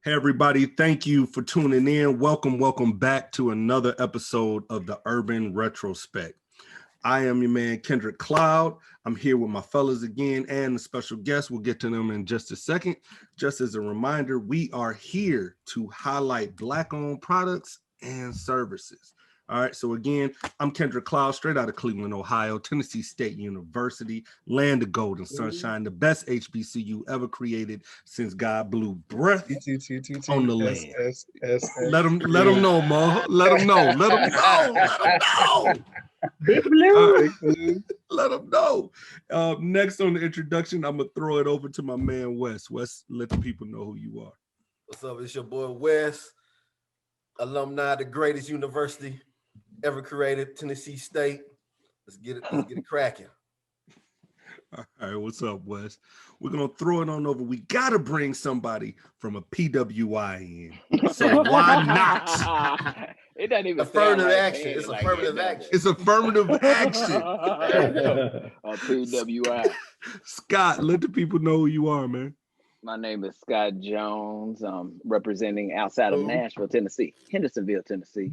Hey everybody, thank you for tuning in. Welcome back to another episode of the Urban Retrospect. I am your man, Kendrick Cloud. I'm here with my fellas again and a special guest. We'll get to them in just a second. Just as a reminder, we are here to highlight Black-owned products and services. All right, so again, I'm Kendrick Cloud, straight out of Cleveland, Ohio, Tennessee State University, land of gold and sunshine, the best HBCU ever created since God blew breath on the land. Let them know, Mo. Let them know. Big Blue. Let them know. Next on the introduction, I'm going to throw it over to my man, Wes. Wes, let the people know who you are. What's up? It's your boy, Wes, alumni of the greatest university ever created, Tennessee State. Let's get it cracking. All right, what's up, Wes? We're going to throw it on over. We got to bring somebody from a PWI in. So why not? It doesn't even affirmative action. It's affirmative action. It's affirmative action. A PWI. Scott, let the people know who you are, man. My name is Scott Jones. I'm representing outside of Nashville, Tennessee, Hendersonville, Tennessee.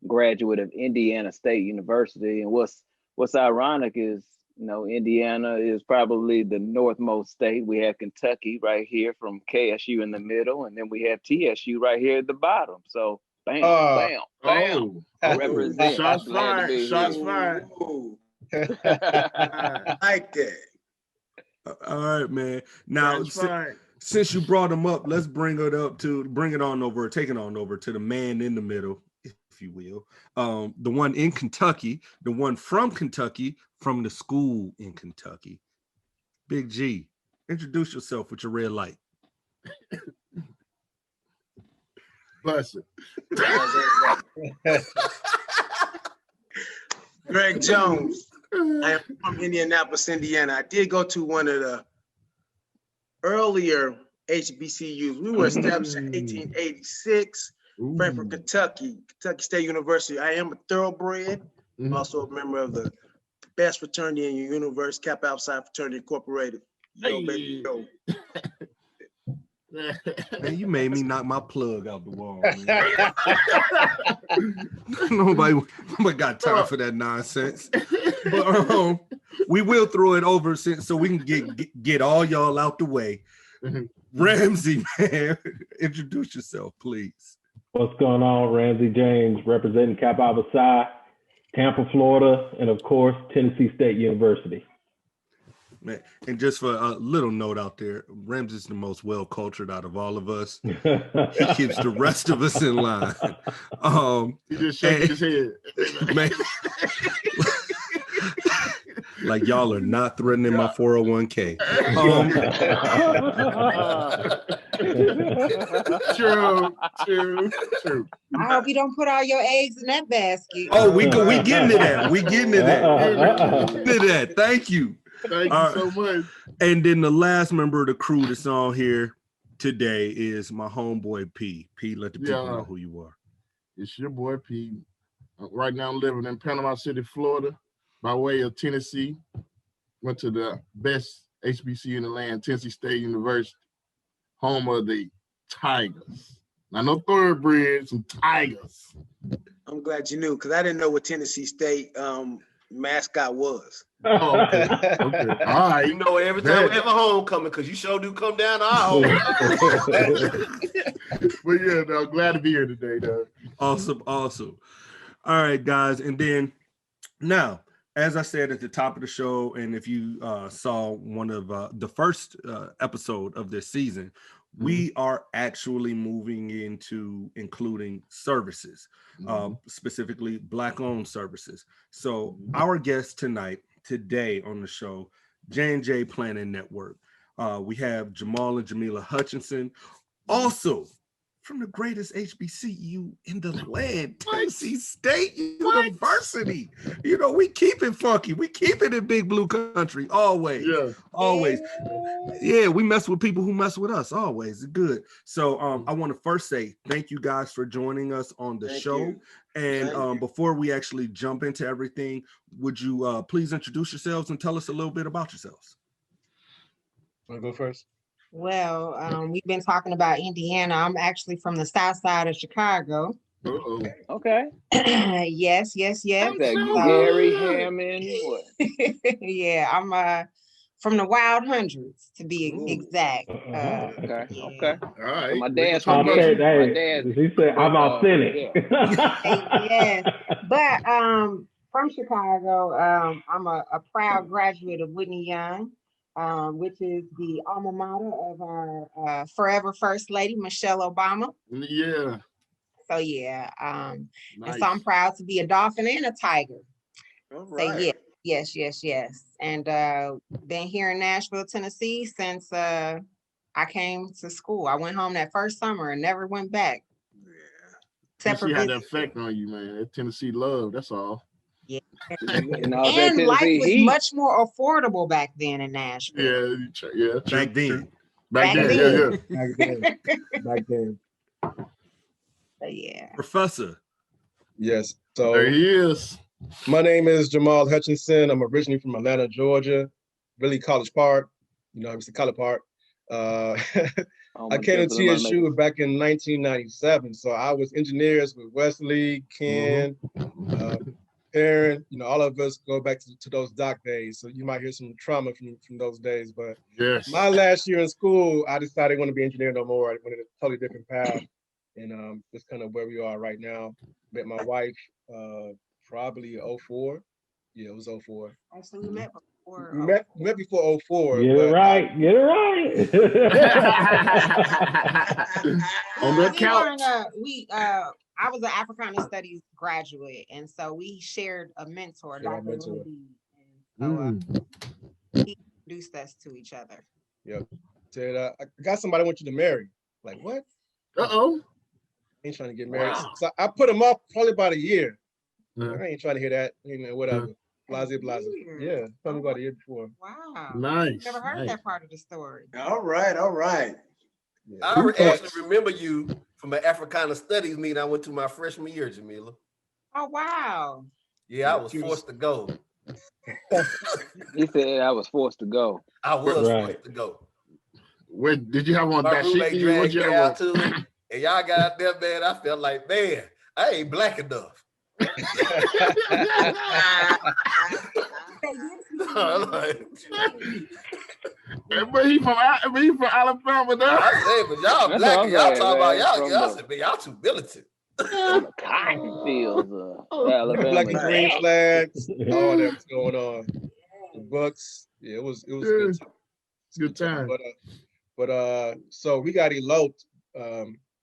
Graduate of Indiana State University. And what's ironic is, you know, Indiana is probably the northmost state. We have Kentucky right here from KSU in the middle, and then we have TSU right here at the bottom. So bam. Represent. Shots fired. I like that. All right, man. Now, since you brought him up, let's take it on over to the man in the middle, if you will. The one in Kentucky, the one from Kentucky, from the school in Kentucky. Big G, introduce yourself with your red light. Bless it. Greg Jones. I am from Indianapolis, Indiana. I did go to one of the earlier HBCUs. We were established in 1886, Frankfort, Kentucky State University. I am a thoroughbred. I'm also a member of the best fraternity in your universe, Kappa Alpha Fraternity Incorporated. Yo, baby, yo. Man, you made me knock my plug out the wall. Nobody got time for that nonsense. But we will throw it over so we can get all y'all out the way. Ramsey, man, introduce yourself, please. What's going on? Ramsey James, representing Kappa Alpha Psi, Tampa, Florida, and of course, Tennessee State University. Man, and just for a little note out there, Ramsey's the most well-cultured out of all of us. He keeps the rest of us in line. He just shakes his head. Man, like y'all are not threatening my 401k. True. I hope you don't put all your eggs in that basket. Oh, we getting to that. Thank you. Thank you so much. And then the last member of the crew that's on here today is my homeboy P. P, let the people know who you are. It's your boy P. Right now I'm living in Panama City, Florida, by way of Tennessee. Went to the best HBCU in the land, Tennessee State University, home of the Tigers. Now, no thoroughbreds, some Tigers. I'm glad you knew, because I didn't know what Tennessee State mascot was. Oh, okay. All right. You know, every time we have a homecoming, because you sure do come down to our home. But yeah, I'm glad to be here today, though. Awesome. All right, guys. And then now, as I said at the top of the show, and if you saw one of the first episode of this season, we are actually moving into including services, specifically Black-owned services. So our guest today on the show, J&J Planning Network. We have Jamal and Jamilla Hutchinson, also from the greatest HBCU in the land, Tennessee State University. You know, we keep it funky. We keep it in Big Blue Country, always. Yeah. Always. Yeah, we mess with people who mess with us, always. Good. So I want to first say thank you guys for joining us on the show. And before we actually jump into everything, would you please introduce yourselves and tell us a little bit about yourselves? Want to go first? Well, we've been talking about Indiana. I'm actually from the south side of Chicago. Okay. Yes. Is that Gary Hammond? What? Yeah, I'm from the Wild Hundreds to be exact. Okay. Yeah. Okay. All right. My dad's Oh, from okay, Gary. My hey, dad's he said I'm authentic. Yes, but from Chicago, I'm a proud graduate of Whitney Young, which is the alma mater of our forever First Lady, Michelle Obama. Yeah. So yeah, Nice. and so I'm proud to be a dolphin and a tiger. All So right. yes. And been here in Nashville, Tennessee since I came to school. I went home that first summer and never went back. Except for Tennessee had that visits. effect on you, man. That Tennessee love, that's all. Yeah. and all that And life Tennessee was heat. much more affordable back then in Nashville. Yeah. Back then. Back then, yeah. Back then. But yeah. Professor. Yes. So There he is. my name is Jamal Hutchinson. I'm originally from Atlanta, Georgia, really College Park. You know, obviously College Park. I came to TSU back in 1997. So I was engineers with Wesley, Ken, Aaron. You know, all of us go back to those doc days. So you might hear some trauma from those days. But Yes. my last year in school, I decided I want to be an engineer no more. I went a totally different path. And that's kind of where we are right now. Met my wife probably 04. Yeah, it was 04. Actually, we met before. We met before 04. Get it right. On the couch. I was an Africana Studies graduate, and so we shared a mentor, Dr. Wendy. And so he introduced us to each other. Yep. Said, I got somebody I want you to marry. Like, what? Uh-oh. Ain't trying to get married. Wow. So I put him off probably about a year. I ain't trying to hear that. You know, whatever. Blase. Yeah, probably about a year before. Wow. Nice. Never heard that part of the story. All right. Yeah. I actually remember you from an Africana Studies meeting I went to my freshman year, Jamilla. Oh, wow. Yeah, I was forced to go. He said I was forced to go. I was forced to go. Where did you have on My that roommate sheet? dragged me out to it, and y'all got out there, man. I felt like, man, I ain't black enough. But he from Alabama now. I said, but y'all black, y'all talking about y'all said, man, y'all too militant. Cotton fields, Alabama. Black and green flags, all that was going on. The Bucks, yeah, it was good. Good time. But so we got eloped.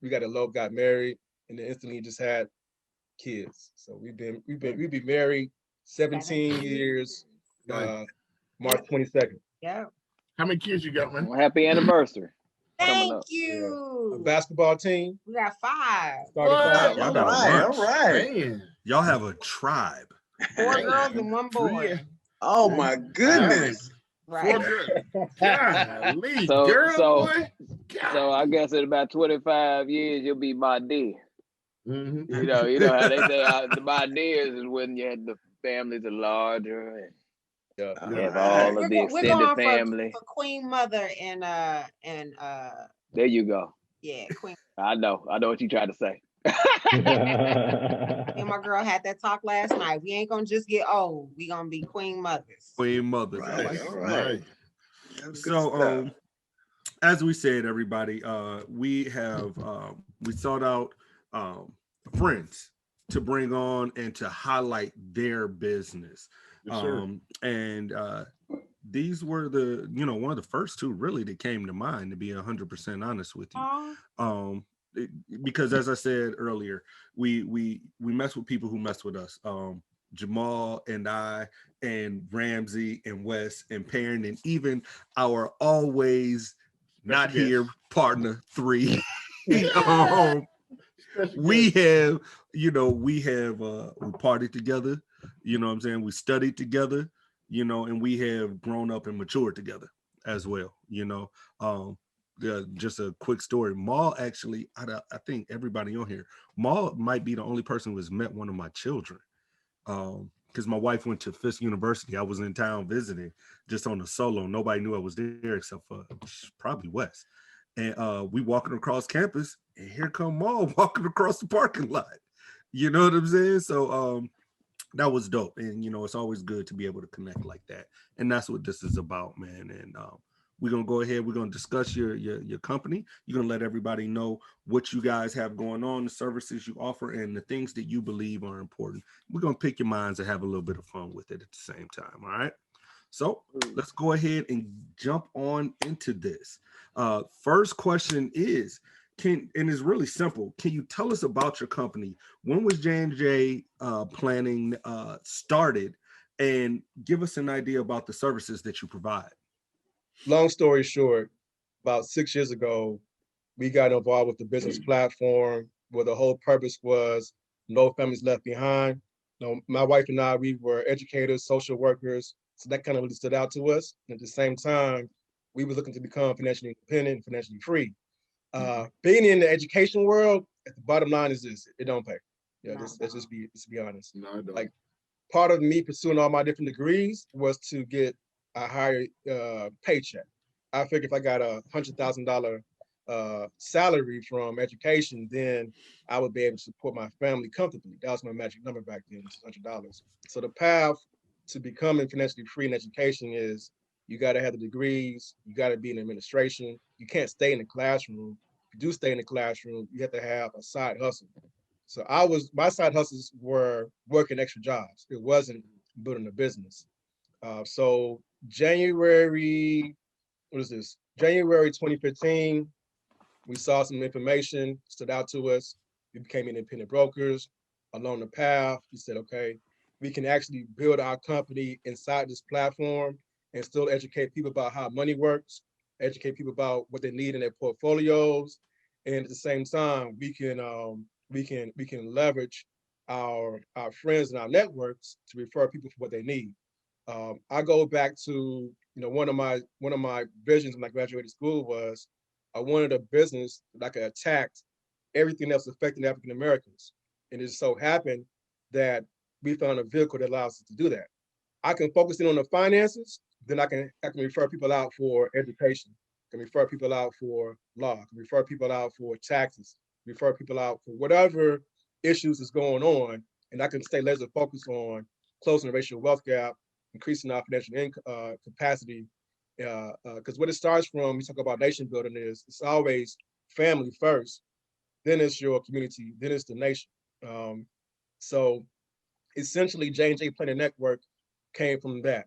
Got married, and then instantly just had kids. So we've been married 17 years. March 22nd. Yeah. How many kids you got, man? Well, happy anniversary. Thank you. A basketball team. We got 5. Y'all got a bunch. All right. Man. Y'all have a tribe. 4 girls and 1 boy. Oh my goodness. Right. Golly, So- girl, so- boy. So I guess in about 25 years, you'll be my D. Mhm. You know how they say the my dears is when you had the families are larger and Yeah. you have all of the We're extended going family. for Queen Mother and There you go. yeah, Queen. I know what you tried to say. Me and my girl had that talk last night. We ain't gonna just get old. We gonna be Queen Mothers. Queen mothers. I Right, like all it. right. So as we said, everybody, we have we sought out friends to bring on and to highlight their business. Yes, sir. And these were the, you know, one of the first two really that came to mind, to be 100% honest with you. Because as I said earlier, we mess with people who mess with us. Jamal and I and Ramsey and Wes and Perrin and even our always not here partner 3. We have, you know, we partied together, you know what I'm saying? We studied together, you know, and we have grown up and matured together as well, you know. Just a quick story. Maul actually, I think everybody on here, Maul might be the only person who has met one of my children. Because my wife went to Fisk University. I was in town visiting just on a solo. Nobody knew I was there except for probably Wes. And we walking across campus, and here come Maul walking across the parking lot. You know what I'm saying? So that was dope. And you know, it's always good to be able to connect like that. And that's what this is about, man. And we're gonna go ahead, we're gonna discuss your company. You're gonna let everybody know what you guys have going on, the services you offer, and the things that you believe are important. We're gonna pick your minds and have a little bit of fun with it at the same time. All right. So let's go ahead and jump on into this. First question is, and it's really simple. Can you tell us about your company? When was J&J Planning started, and give us an idea about the services that you provide? Long story short, about 6 years ago, we got involved with the business platform where the whole purpose was no families left behind. You know, my wife and I, we were educators, social workers, so that kind of really stood out to us. And at the same time, we were looking to become financially independent and financially free. Being in the education world, the bottom line is this: it don't pay. Yeah, let's be honest. No, it don't. Like, part of me pursuing all my different degrees was to get a higher paycheck. I figured if I got a $100,000 salary from education, then I would be able to support my family comfortably. That was my magic number back then, $100. So the path to becoming financially free in education is you got to have the degrees, you got to be in administration. You can't stay in the classroom. If you do stay in the classroom, you have to have a side hustle. So my side hustles were working extra jobs. It wasn't building a business. So January 2015, we saw some information, stood out to us. We became independent brokers. Along the path, we said, okay, we can actually build our company inside this platform and still educate people about how money works, educate people about what they need in their portfolios. And at the same time, we can leverage our friends and our networks to refer people for what they need. I go back to, you know, one of my visions when I graduated school was I wanted a business that I could attack everything that's affecting African Americans. And it just so happened that we found a vehicle that allows us to do that. I can focus in on the finances, then I can refer people out for education, can refer people out for law, can refer people out for taxes, refer people out for whatever issues is going on, and I can stay laser focused on closing the racial wealth gap, increasing our financial capacity. Because what it starts from, we talk about nation building, is it's always family first, then it's your community, then it's the nation. So essentially, J&J Planning Network came from that.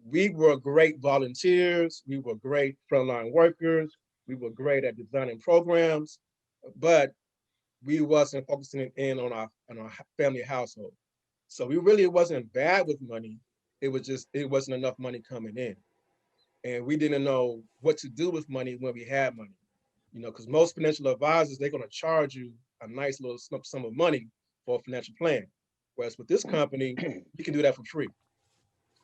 We were great volunteers, we were great frontline workers, we were great at designing programs, but we wasn't focusing in on our family household. So we really wasn't bad with money. It was just, it wasn't enough money coming in. And we didn't know what to do with money when we had money. You know, because most financial advisors, they're going to charge you a nice little sum of money for a financial plan. Whereas with this company, we can do that for free.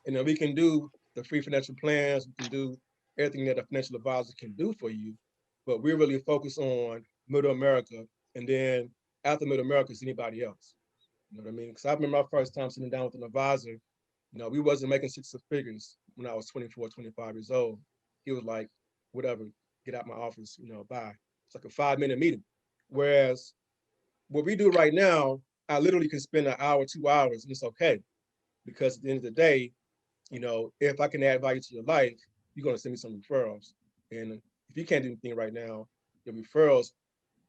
And then we can do the free financial plans, we can do everything that a financial advisor can do for you. But we're really focused on Middle America. And then after Middle America is anybody else. You know what I mean? Because I remember my first time sitting down with an advisor, you know, we wasn't making six figures when I was 24, 25 years old. He was like, whatever, get out my office, you know, bye. It's like a 5-minute meeting. Whereas what we do right now, I literally can spend an hour, 2 hours, and it's okay. Because at the end of the day, you know, if I can add value to your life, you're going to send me some referrals. And if you can't do anything right now, your referrals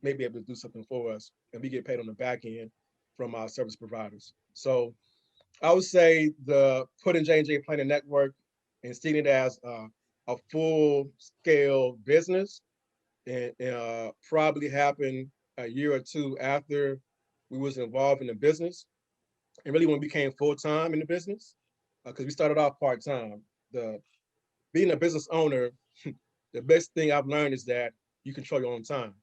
may be able to do something for us, and we get paid on the back end. from our service providers. So I would say the putting J&J Planning Network and seeing it as a full-scale business and probably happened a year or two after we was involved in the business. And really when we became full-time in the business, because we started off part-time. Being a business owner, the best thing I've learned is that you control your own time.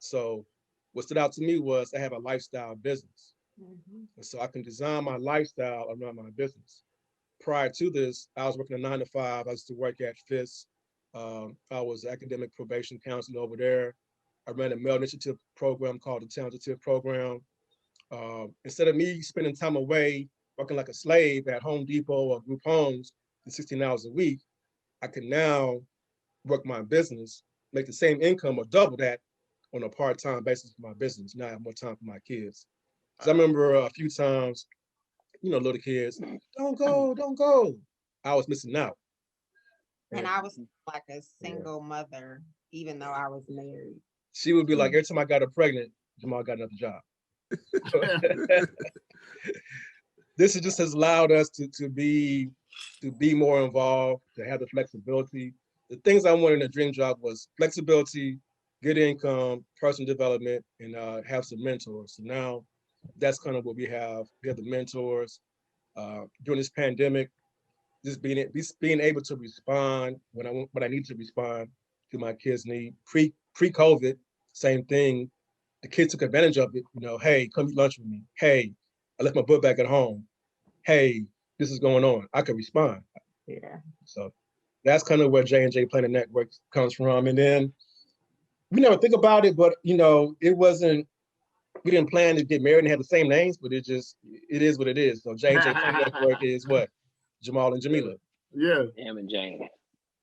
So what stood out to me was I have a lifestyle business. And so I can design my lifestyle around my business. Prior to this, I was working a 9 to 5. I used to work at FIS. I was academic probation counselor over there. I ran a male initiative program called the TUR program. Instead of me spending time away working like a slave at Home Depot or group homes for 16 hours a week, I can now work my business, make the same income or double that on a part-time basis for my business. Now I have more time for my kids. Because I remember a few times, little kids, don't go. I was missing out. And I was like a single mother, even though I was married. She would be like, every time I got her pregnant, Jamal got another job. This just has allowed us to be more involved, to have the flexibility. The things I wanted in a dream job was flexibility, good income, personal development, and have some mentors. So now that's kind of what we have. We have the mentors. During this pandemic, just being able to respond when I need to respond to my kids' need. Pre-COVID, same thing. The kids took advantage of it. Hey, come eat lunch with me. Hey, I left my book back at home. Hey, this is going on. I could respond. Yeah. So that's kind of where J&J Planning Network comes from. And then we never think about it, but it wasn't. We didn't plan to get married and have the same names, but it is what it is. So J&J Planning Network is what? Jamal and Jamilla. Yeah. Him and Jane.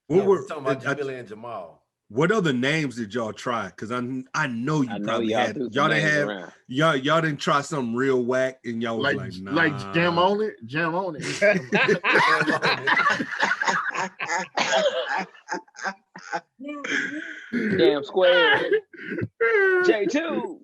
We're talking about Jamilla and Jamal. What other names did y'all try? Because I know you probably y'all had. Y'all didn't have around. Y'all didn't try something real whack, and y'all was like nah. Like jam on it. Damn square. J2.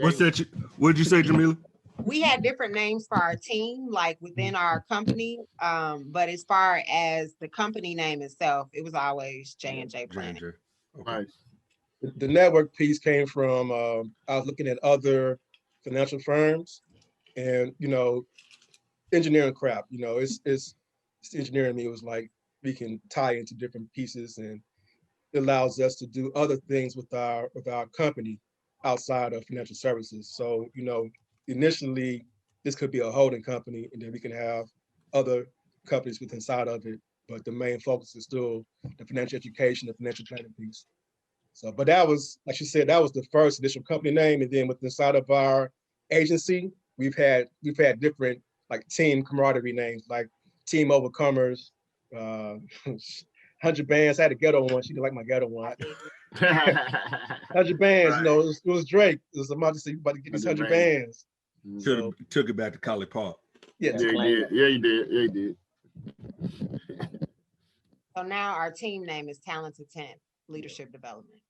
What's that? What did you say, Jamilla? We had different names for our team, like within our company. But as far as the company name itself, it was always J&J Planning. Okay. The network piece came from I was looking at other financial firms, and engineering crap. It's engineering me. It was like we can tie into different pieces, and it allows us to do other things with our company outside of financial services. So initially, this could be a holding company, and then we can have other companies within inside of it. But the main focus is still the financial education, the financial planning piece. So, but that was, like she said, that was the first initial company name. And then with inside of our agency, we've had different like team camaraderie names, like Team Overcomers, 100 Bands. I had a ghetto one. She didn't like my ghetto one. 100 Bands, right. It was Drake. It was about to say, you about to get these 100 bands. So, took it back to College Park. Yeah, you did. So now our team name is Talented 10, Leadership Development.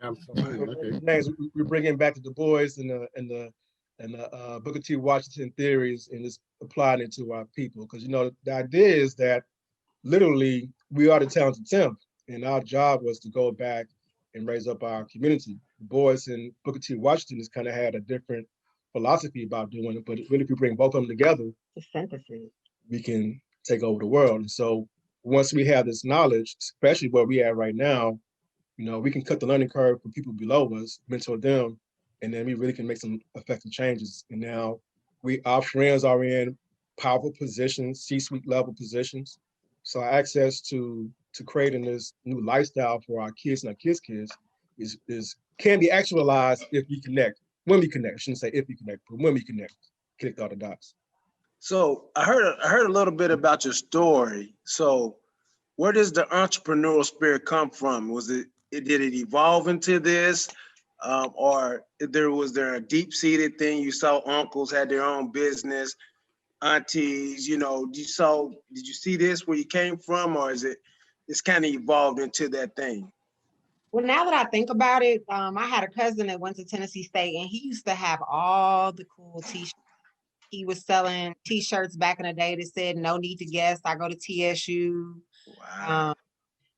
Okay. We're bringing back the Du Bois and the Booker T. Washington theories and just applying it to our people. Because the idea is that literally we are the Talented 10, and our job was to go back and raise up our community. Du Bois and Booker T. Washington has kind of had a different philosophy about doing it, but really if we bring both of them together, the synthesis, we can take over the world. And so once we have this knowledge, especially where we are right now, we can cut the learning curve for people below us, mentor them, and then we really can make some effective changes. And now our friends are in powerful positions, C-suite level positions. So our access to creating this new lifestyle for our kids and our kids' kids can be actualized if we connect. When we connect, I shouldn't say if we connect, but when we connect all the dots. So I heard a little bit about your story. So where does the entrepreneurial spirit come from? Did it evolve into this, or was there a deep-seated thing? You saw uncles had their own business, aunties. Did you see this where you came from, or it's kind of evolved into that thing? Well, now that I think about it, I had a cousin that went to Tennessee State, and he used to have all the cool t-shirts. He was selling t-shirts back in the day that said "No need to guess, I go to TSU." Wow.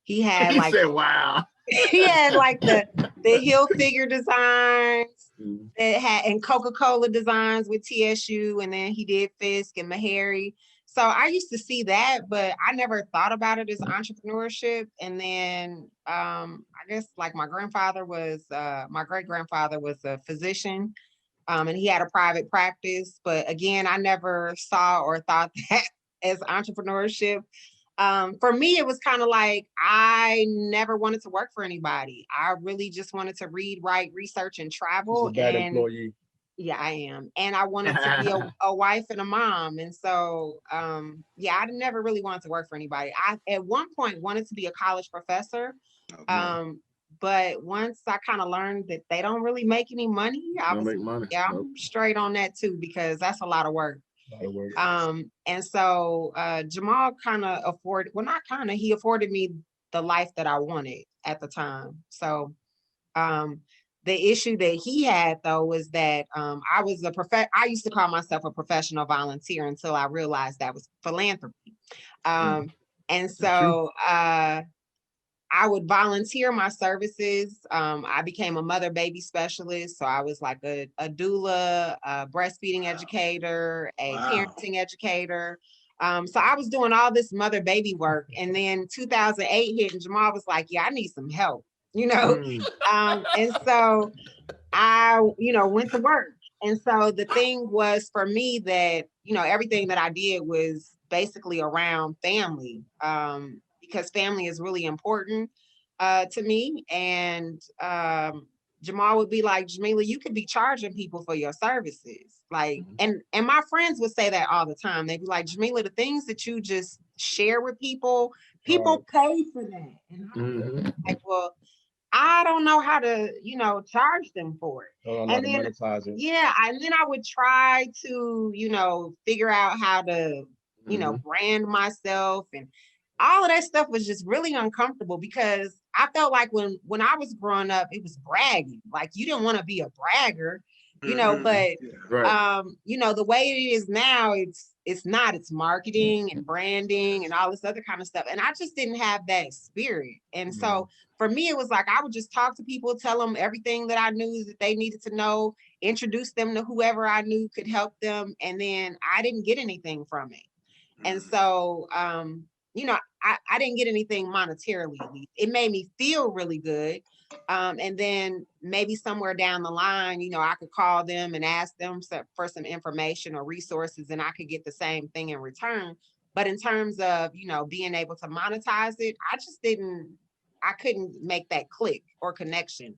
He had He like said, wow. he had like the Hill figure designs that had, and Coca-Cola designs with TSU, and then he did Fisk and Meharry. So I used to see that, but I never thought about it as entrepreneurship. And then I guess like my grandfather was my great-grandfather was a physician, and he had a private practice. But again, I never saw or thought that as entrepreneurship. For me, it was kind of like I never wanted to work for anybody. I really just wanted to read, write, research, and travel. She's a bad And employee. yeah, I am. And I wanted to be a wife and a mom. And so, yeah, I never really wanted to work for anybody. I, at one point, wanted to be a college professor. Okay. But once I kind of learned that they don't really make any money, Don't make money. yeah, Nope. I'm straight on that too, because that's a lot of work. A lot of work. And so Jamal kind of afforded, well, not kind of, he afforded me the life that I wanted at the time. So the issue that he had though was that I was I used to call myself a professional volunteer until I realized that was philanthropy. And so I would volunteer my services. I became a mother baby specialist. So I was like a doula, a breastfeeding educator, a parenting educator. So I was doing all this mother baby work. And then 2008 hit and Jamal was like, yeah, I need some help, you know? And so I, went to work. And so the thing was for me that, everything that I did was basically around family. Because family is really important to me. And Jamal would be like, Jamilla, you could be charging people for your services. Like, and my friends would say that all the time. They'd be like, Jamilla, the things that you just share with people pay for that. And I'm like, well, I don't know how to, charge them for it. And then, yeah, and then I would try to, figure out how to, brand myself, and all of that stuff was just really uncomfortable because I felt like when I was growing up, it was bragging. Like you didn't want to be a bragger, but the way it is now, it's not. It's marketing and branding and all this other kind of stuff. And I just didn't have that spirit. And so for me, it was like I would just talk to people, tell them everything that I knew that they needed to know, introduce them to whoever I knew could help them. And then I didn't get anything from it. And so I didn't get anything monetarily, at least. It made me feel really good. And then maybe somewhere down the line, I could call them and ask them for some information or resources, and I could get the same thing in return. But in terms of, being able to monetize it, I couldn't make that click or connection.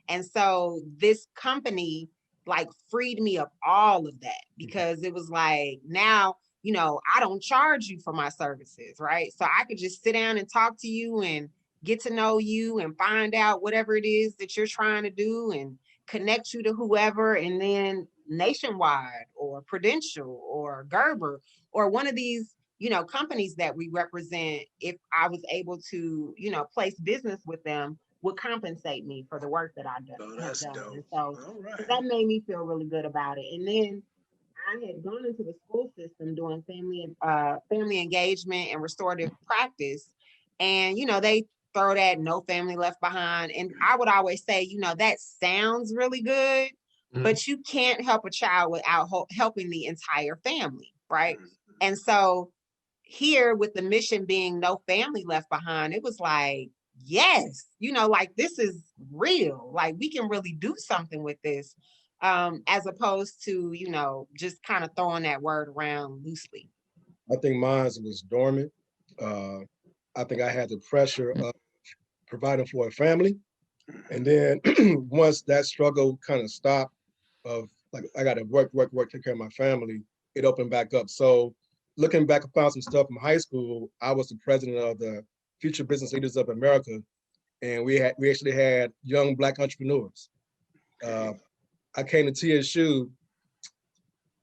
And so this company like freed me of all of that, because it was like, now, I don't charge you for my services, right? So I could just sit down and talk to you and get to know you and find out whatever it is that you're trying to do and connect you to whoever. And then Nationwide or Prudential or Gerber or one of these, companies that we represent, if I was able to, place business with them, would compensate me for the work that I have done. And so that made me feel really good about it. And then I had gone into the school system doing family engagement and restorative practice. And, they throw that no family left behind. And I would always say, that sounds really good, but you can't help a child without helping the entire family, right? And so here with the mission being no family left behind, it was like, yes, like this is real. Like we can really do something with this. As opposed to, just kind of throwing that word around loosely. I think mine was dormant. I think I had the pressure of providing for a family. And then once that struggle kind of stopped, of like, I got to work, take care of my family, it opened back up. So looking back, I found some stuff from high school. I was the president of the Future Business Leaders of America. And we actually had young Black entrepreneurs. I came to TSU.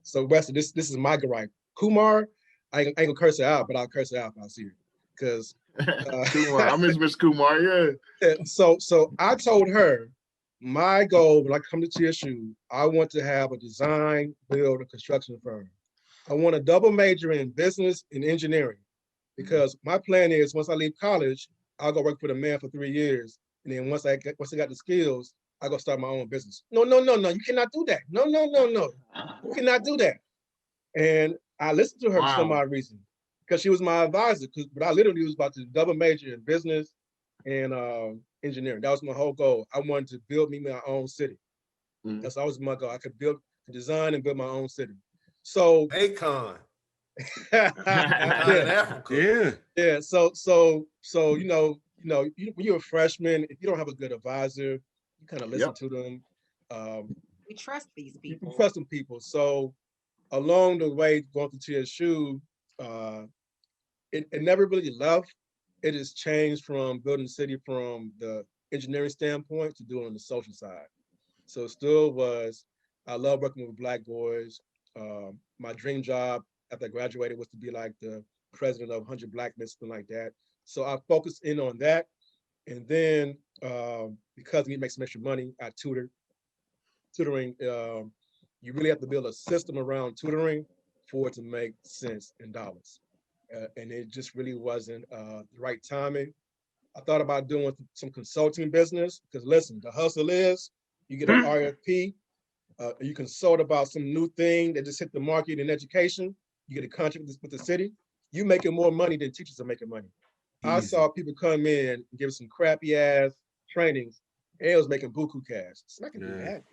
So Wesley, this is my gripe. Kumar, I ain't gonna curse her out, but I'll curse her out if I see her. because Kumar, I miss Miss Kumar. Yeah. So I told her my goal when I come to TSU, I want to have a design, build, and construction firm. I want a double major in business and engineering, because my plan is once I leave college, I'll go work for the man for 3 years, and then once I got the skills, I go start my own business. No, you cannot do that. No, you cannot do that. And I listened to her for some odd reason, because she was my advisor. But I literally was about to double major in business and engineering. That was my whole goal. I wanted to build me my own city. That's always my goal. I could design and build my own city. So Akon. Yeah. So when you're a freshman, if you don't have a good advisor, you kind of listen to them. We trust these people. We trust them people. So along the way, going to TSU, it never really left. It has changed from building the city from the engineering standpoint to doing on the social side. So it still was, I love working with Black boys. My dream job after I graduated was to be like the president of 100 Black men, something like that. So I focused in on that. And then because we make some extra money, I tutored. Tutoring, you really have to build a system around tutoring for it to make sense in dollars. And it just really wasn't the right timing. I thought about doing some consulting business, because listen, the hustle is you get an RFP, you consult about some new thing that just hit the market in education, you get a contract with the city, you making more money than teachers are making money. I saw people come in and give some crappy ass trainings, and it was making buku cash. So I can do that.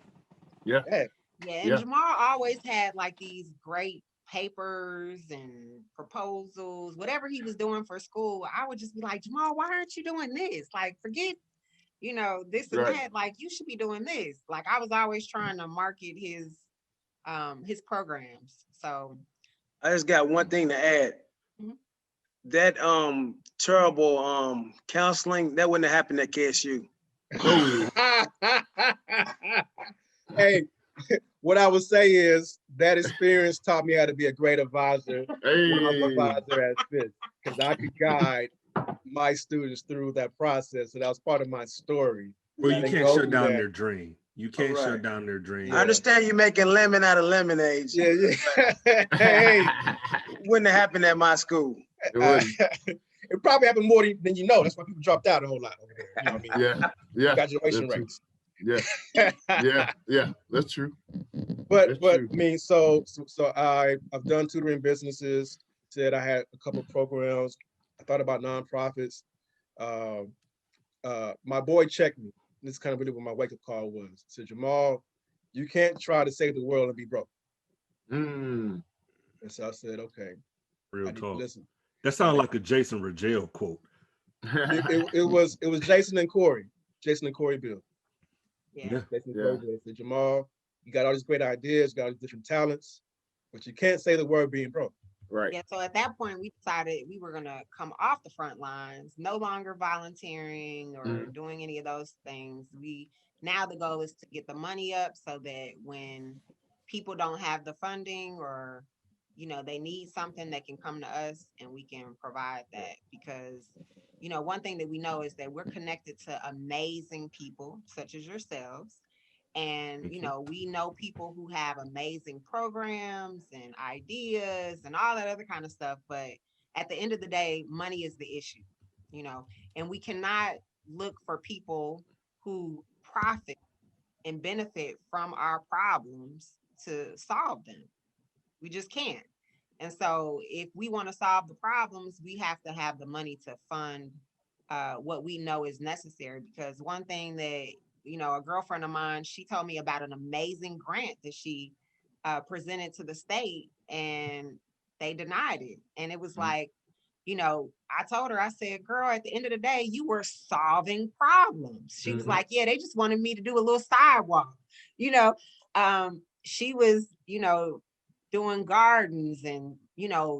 Yeah, and Jamal always had like these great papers and proposals, whatever he was doing for school. I would just be like, Jamal, why aren't you doing this? Like, forget, this and that. Like, you should be doing this. Like, I was always trying to market his programs. So I just got one thing to add. That terrible counseling, that wouldn't have happened at KSU. Hey, what I would say is that experience taught me how to be a great advisor when I'm an advisor at FIT, because I could guide my students through that process. And that was part of my story. Well, you can't shut down their dream. You can't shut down their dream. I understand you making lemon out of lemonade. Yeah. Hey, wouldn't have happened at my school. It probably happened more than you know. That's why people dropped out a whole lot over there. You know what I mean? Yeah. Graduation rates. Yeah. That's true. But I mean, so I've done tutoring businesses. Said I had a couple of programs. I thought about nonprofits. My boy checked me. This is kind of really what my wake-up call was. He said, Jamal, you can't try to save the world and be broke. And so I said, okay. Real talk. Listen. That sounds like a Jason Ruggiero quote. It was Jason and Corey. Jason and Corey Bill. Jason and Corey Bill said, Jamal, you got all these great ideas, got all these different talents, but you can't say the word being broke. Yeah, so at that point, we decided we were going to come off the front lines, no longer volunteering or doing any of those things. Now the goal is to get the money up so that when people don't have the funding or, they need something, they can come to us and we can provide that. Because, one thing that we know is that we're connected to amazing people such as yourselves. And, we know people who have amazing programs and ideas and all that other kind of stuff. But at the end of the day, money is the issue, and we cannot look for people who profit and benefit from our problems to solve them. We just can't. And so if we want to solve the problems, we have to have the money to fund what we know is necessary. Because one thing that a girlfriend of mine, she told me about an amazing grant that she presented to the state and they denied it. And it was like, I told her, I said, girl, at the end of the day, you were solving problems. She was like, yeah, they just wanted me to do a little sidewalk. She was, doing gardens and,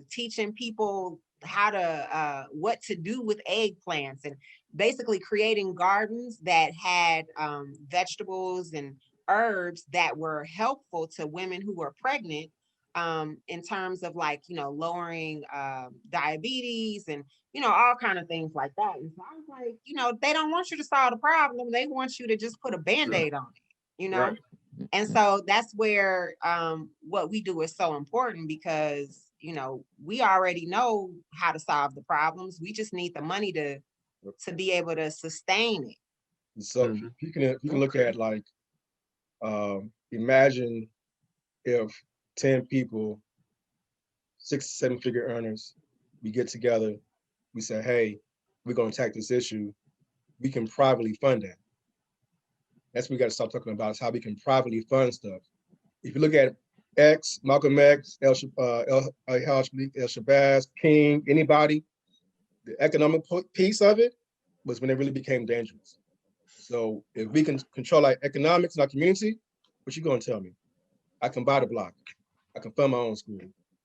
teaching people how to, what to do with eggplants and basically creating gardens that had vegetables and herbs that were helpful to women who were pregnant in terms of like, lowering diabetes and, all kind of things like that. And so I was like, they don't want you to solve the problem. They want you to just put a Band-Aid on it, Right. And so that's where what we do is so important because, we already know how to solve the problems. We just need the money to be able to sustain it. So you can look at like, imagine if 10 people, 6 to 7 figure earners, we get together, we say, hey, we're going to attack this issue. We can privately fund that. That's what we got to start talking about, is how we can privately fund stuff. If you look at X, Malcolm X, El Shabazz, King, anybody, the economic piece of it was when it really became dangerous. So if we can control our economics in our community, what you going to tell me? I can buy the block. I can fund my own school.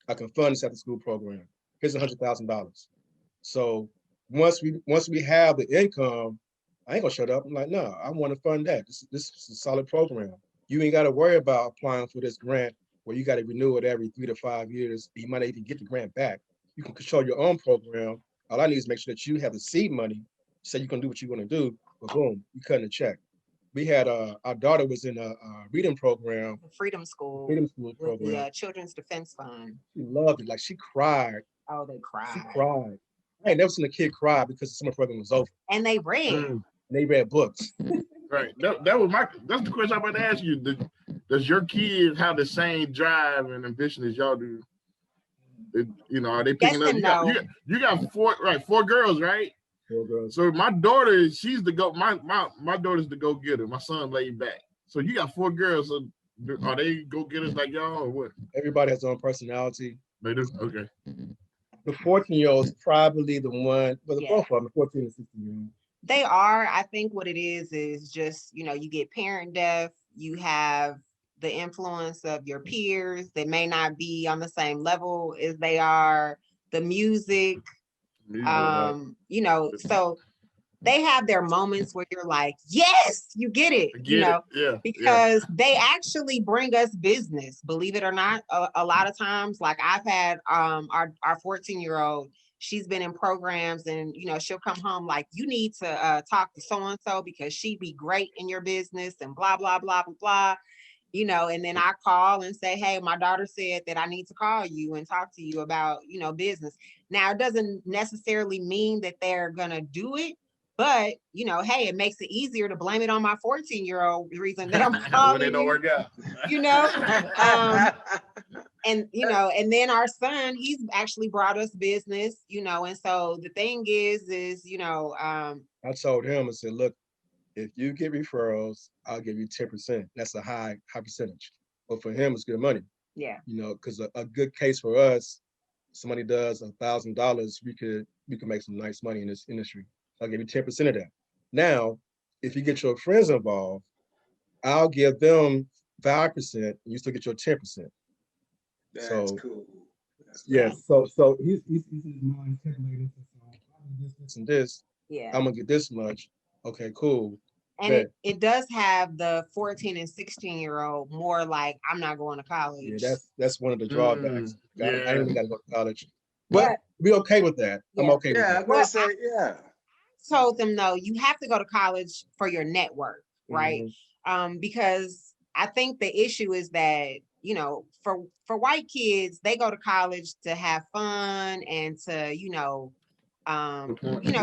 I can fund this after school program. Here's $100,000. So once we have the income, I ain't gonna shut up. I'm like, no, I want to fund that. This is a solid program. You ain't got to worry about applying for this grant where you got to renew it every 3 to 5 years. You might not even get the grant back. You can control your own program. All I need is make sure that you have the seed money, so you can do what you want to do. But boom, you cutting a check. We had our daughter was in a reading program, Freedom School program, with the Children's Defense Fund. She loved it. Like she cried. Oh, they cried. She cried. I ain't never seen a kid cry because the summer program was over. And they read. They read books. Right. That's the question I'm about to ask you. Does your kids have the same drive and ambition as y'all do? Are they picking up? You got 4 girls, right? 4 girls. So my daughter, she's the go. My daughter's the go getter. My son laid back. So you got 4 girls. So are they go getters like y'all or what? Everybody has their own personality. They do. Okay. The 14-year-old's probably the one, but both of them, the 14 and 16-year-old. They are. I think what it is just, you get parent deaf. You have the influence of your peers that may not be on the same level as they are. The music, so they have their moments where you're like, yes, you get it, because they actually bring us business, believe it or not. A lot of times, like I've had our 14-year-old, she's been in programs and, she'll come home like, you need to talk to so-and-so because she'd be great in your business and blah, blah, blah, blah, blah. And then I call and say, hey, my daughter said that I need to call you and talk to you about, business. Now, it doesn't necessarily mean that they're going to do it, but, hey, it makes it easier to blame it on my 14-year-old reason that I'm calling when it don't work out. And then our son, he's actually brought us business, and so the thing is, I told him, I said, look, if you get referrals, I'll give you 10%. That's a high percentage. But for him, it's good money. Yeah. Because a good case for us, somebody does $1,000, we could make some nice money in this industry. I'll give you 10% of that. Now, if you get your friends involved, I'll give them 5%, and you still get your 10%. That's cool. So he's mind calculating this and this. Yeah. I'm gonna get this much. Okay, cool. And it does have the 14 and 16-year-old more like, I'm not going to college. Yeah, that's one of the drawbacks. I ain't gotta go to college. But we okay with that. Yeah. I'm okay with that. I'm gonna say, I told them, no, you have to go to college for your network, right? Because I think the issue is that, for white kids, they go to college to have fun and to,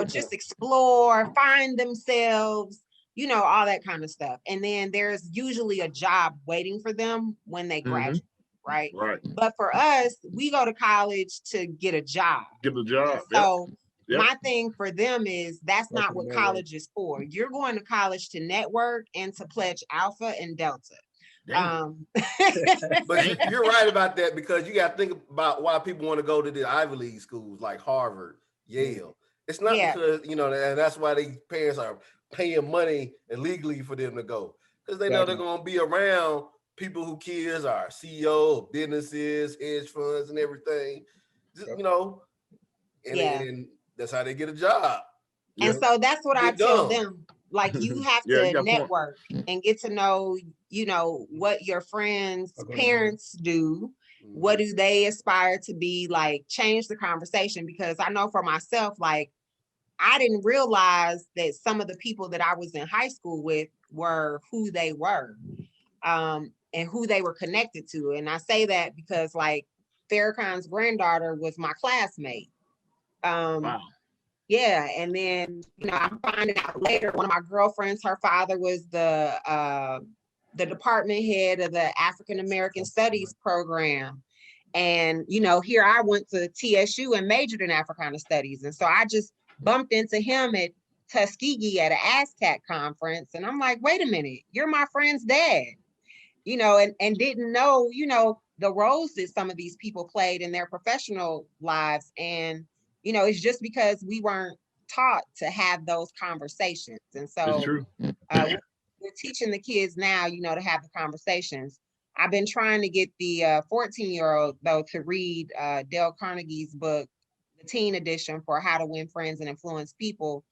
just explore, find themselves, all that kind of stuff. And then there's usually a job waiting for them when they graduate, right? Right. But for us, we go to college to get a job. So my thing for them is that's not what college is for. You're going to college to network and to pledge alpha and delta. But you're right about that, because you got to think about why people want to go to the Ivy League schools like Harvard, Yale. It's not because, and that's why they parents are paying money illegally for them to go, because they know they're going to be around people who kids are CEO of businesses, hedge funds, and everything. And that's how they get a job. And so that's what I tell them. Like, you have to network and get to know, what your friends' parents do, What do they aspire to be? Like, change the conversation, because I know for myself, like, I didn't realize that some of the people that I was in high school with were who they were, and who they were connected to. And I say that because, like, Farrakhan's granddaughter was my classmate. Wow. Yeah, and then, you know, I'm finding out later, one of my girlfriends, her father was the department head of the African American Studies program. And, you know, here I went to TSU and majored in Africana Studies. And so I just bumped into him at Tuskegee at an ASCAC conference. And I'm like, wait a minute, you're my friend's dad, you know, and didn't know, you know, the roles that some of these people played in their professional lives. And, you know, it's just because we weren't taught to have those conversations. And so It's true. we're teaching the kids now, you know, to have the conversations. I've been trying to get the 14-year-old, though, to read Dale Carnegie's book, the teen edition, for How to Win Friends and Influence People.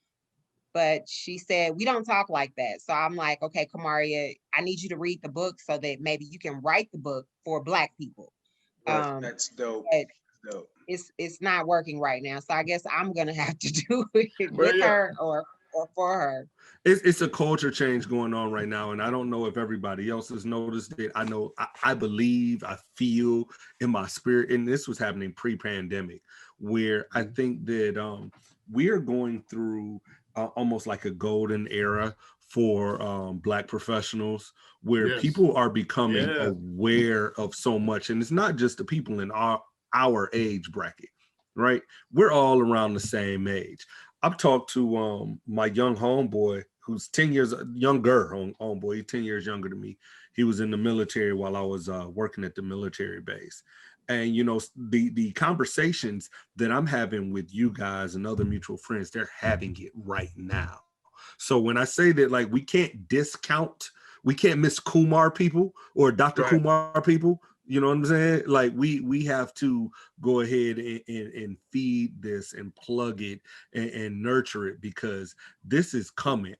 But she said, we don't talk like that. So I'm like, okay, Kamaria, I need you to read the book so that maybe you can write the book for Black people. That's dope. Dope. It's not working right now. So I guess I'm going to have to do it with her or for her. It's a culture change going on right now, and I don't know if everybody else has noticed it. I know, I believe, I feel in my spirit, and this was happening pre-pandemic, where I think that we are going through almost like a golden era for Black professionals, where people are becoming aware of so much, and it's not just the people in our age bracket, right? We're all around the same age. I've talked to my young homeboy, who's 10 years younger, homeboy, he's 10 years younger than me. He was in the military while I was working at the military base. And, you know, the conversations that I'm having with you guys and other mutual friends, they're having it right now. So when I say that, like, we can't discount, we can't miss Kumar people or Dr. Kumar people, you know what I'm saying? Like, we have to go ahead and feed this and plug it and nurture it, because this is coming.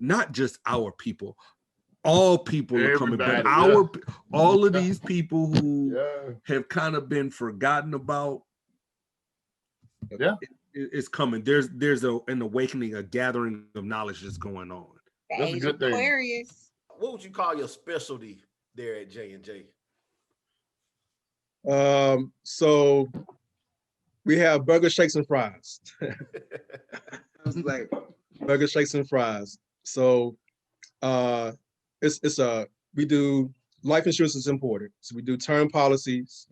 Not just our people, all people are coming, but all of these people who have kind of been forgotten about, it's coming. There's an awakening, a gathering of knowledge that's going on. That's a good thing. Aquarius. What would you call your specialty there at J&J? So we have burger, shakes, and fries. I was like, burger, shakes, and fries. So we do life insurance is important. So we do term policies.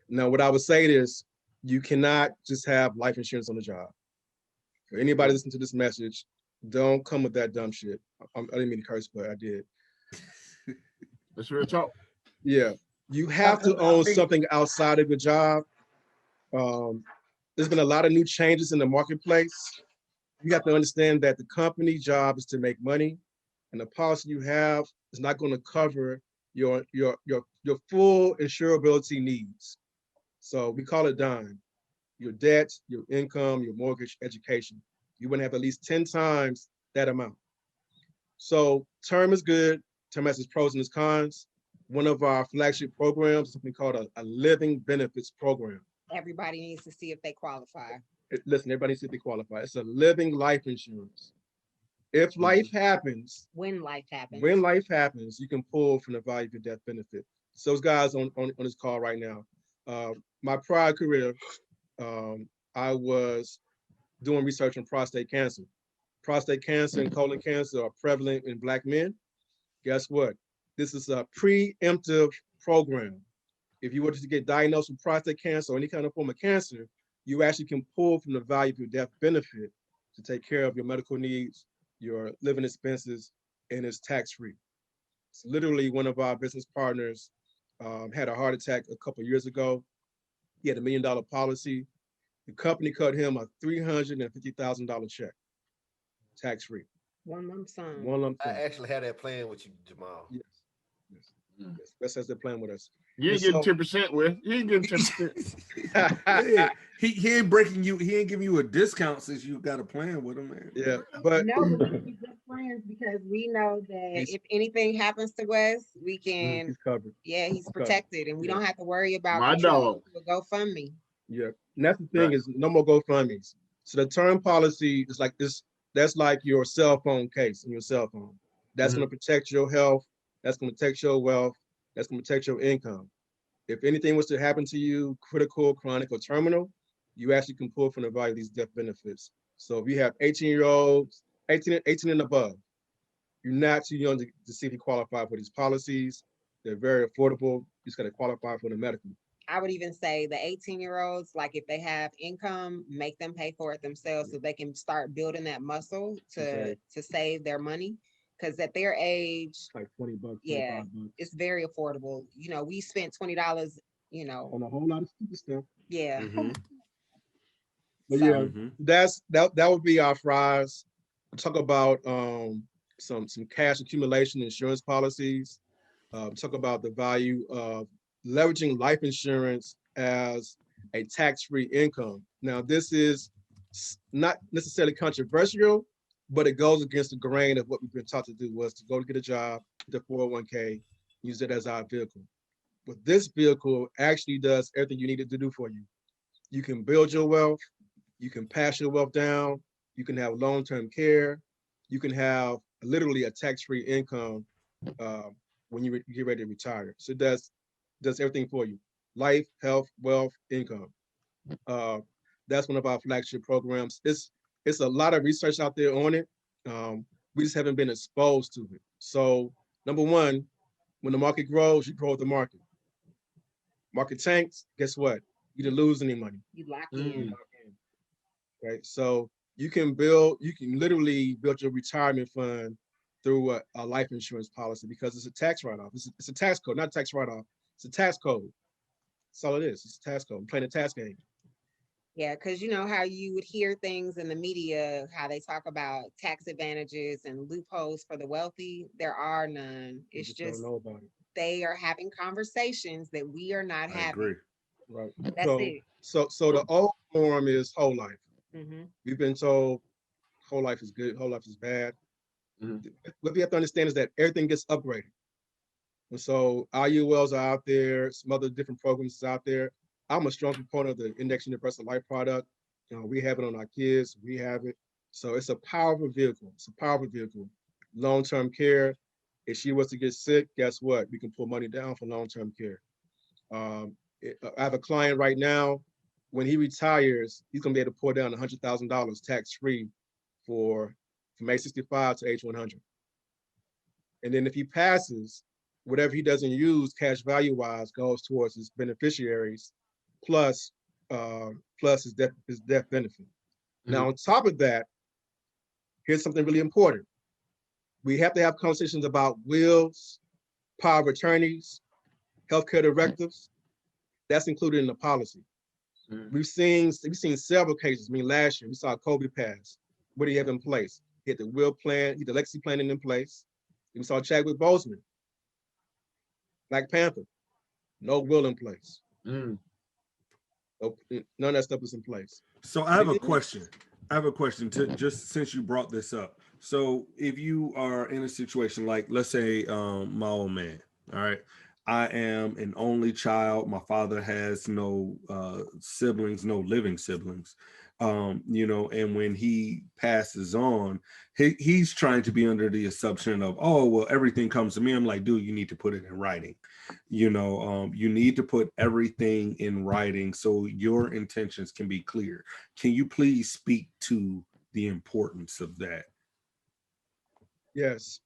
Now, what I would say is, you cannot just have life insurance on the job. For anybody listening to this message, don't come with that dumb shit. I didn't mean to curse, but I did. That's real talk. Yeah. You have to own something outside of your job. There's been a lot of new changes in the marketplace. You have to understand that the company job is to make money, and the policy you have is not going to cover your full insurability needs. So we call it DIME. Your debt, your income, your mortgage, education. You want to have at least 10 times that amount. So term is good. Term has its pros and its cons. One of our flagship programs is something called a living benefits program. Everybody needs to see if they qualify. Listen, everybody needs to see if they qualify. It's a living life insurance. If life happens, when life happens, you can pull from the value of your death benefit. So those guys on this call right now, my prior career, I was doing research on prostate cancer. Prostate cancer and colon cancer are prevalent in Black men. Guess what? This is a preemptive program. If you were to get diagnosed with prostate cancer or any kind of form of cancer, you actually can pull from the value of your death benefit to take care of your medical needs, your living expenses, and it's tax-free. It's literally one of our business partners had a heart attack a couple of years ago. He had $1 million policy. The company cut him a $350,000 check, tax-free. One lump sum. One lump sum. I actually had that plan with you, Jamal. Yes. That's their plan with us. You ain't getting 10% with. You ain't getting 10%. He ain't breaking you. He ain't giving you a discount since you got a plan with him, man. Yeah, but no, but we're good friends because we know that if anything happens to us, we can. He's covered. Yeah, he's protected, and we don't have to worry about My dog. GoFundMe. Yeah, and that's the thing is no more GoFundMes. So the term policy is like this. That's like your cell phone case in your cell phone. That's going to protect your health. That's going to protect your wealth. That's going to protect your income. If anything was to happen to you, critical, chronic, or terminal, you actually can pull from the value of these death benefits. So if you have 18-year-olds, 18 and above, you're not too young to see if you qualify for these policies. They're very affordable. You just got to qualify for the medical. I would even say the 18-year-olds, like if they have income, make them pay for it themselves so they can start building that muscle to save their money. Because at their age, like $20, yeah, $25. it's very affordable. You know, we spent $20, you know, On a whole lot of stupid stuff. Yeah. But yeah, that would be our fries. We'll talk about some cash accumulation insurance policies. Talk about the value of leveraging life insurance as a tax-free income. Now, this is not necessarily controversial, but it goes against the grain of what we've been taught to do, was to go to get a job, the 401k, use it as our vehicle. But this vehicle actually does everything you need it to do for you. You can build your wealth, you can pass your wealth down, you can have long-term care, you can have literally a tax-free income when you get ready to retire. So it does everything for you: life, health, wealth, income. That's one of our flagship programs. It's a lot of research out there on it. We just haven't been exposed to it. So number one, when the market grows, you grow with the market. Market tanks, guess what? You didn't lose any money. You lock in. Right. So you can literally build your retirement fund through a life insurance policy because it's a tax write-off. It's a tax code, not a tax write-off. It's a tax code. That's all it is. It's a tax code. I'm playing a tax game. Yeah, because you know how you would hear things in the media, how they talk about tax advantages and loopholes for the wealthy. There are none. It's just don't know about it. They are having conversations that we are not having. Agree. Right. That's it. So the old form is whole life. We've been told whole life is good, whole life is bad. What we have to understand is that everything gets upgraded. And so IULs are out there, some other different programs out there. I'm a strong proponent of the Index Universal Life product. You know, we have it on our kids, we have it. So it's a powerful vehicle. It's a powerful vehicle. Long-term care. If she was to get sick, guess what? We can pull money down for long-term care. I have a client right now. When he retires, he's gonna be able to pour down $100,000 tax-free from age 65 to age 100. And then if he passes, whatever he doesn't use cash value-wise goes towards his beneficiaries, plus his death benefit. Now, on top of that, here's something really important. We have to have conversations about wills, power of attorneys, healthcare directives. That's included in the policy. We've seen several cases. I mean, last year we saw Kobe pass. What do you have in place? He had the will plan, he had the legacy planning in place. We saw Chadwick Boseman, Black Panther, no will in place. None of that stuff is in place. So I have a question. Just since you brought this up. So if you are in a situation like, let's say, my old man, all right, I am an only child. My father has no siblings, no living siblings, you know, and when he passes on, he's trying to be under the assumption of, oh, well, everything comes to me. I'm like, dude, you need to put it in writing. You know, you need to put everything in writing so your intentions can be clear. Can you please speak to the importance of that? Yes.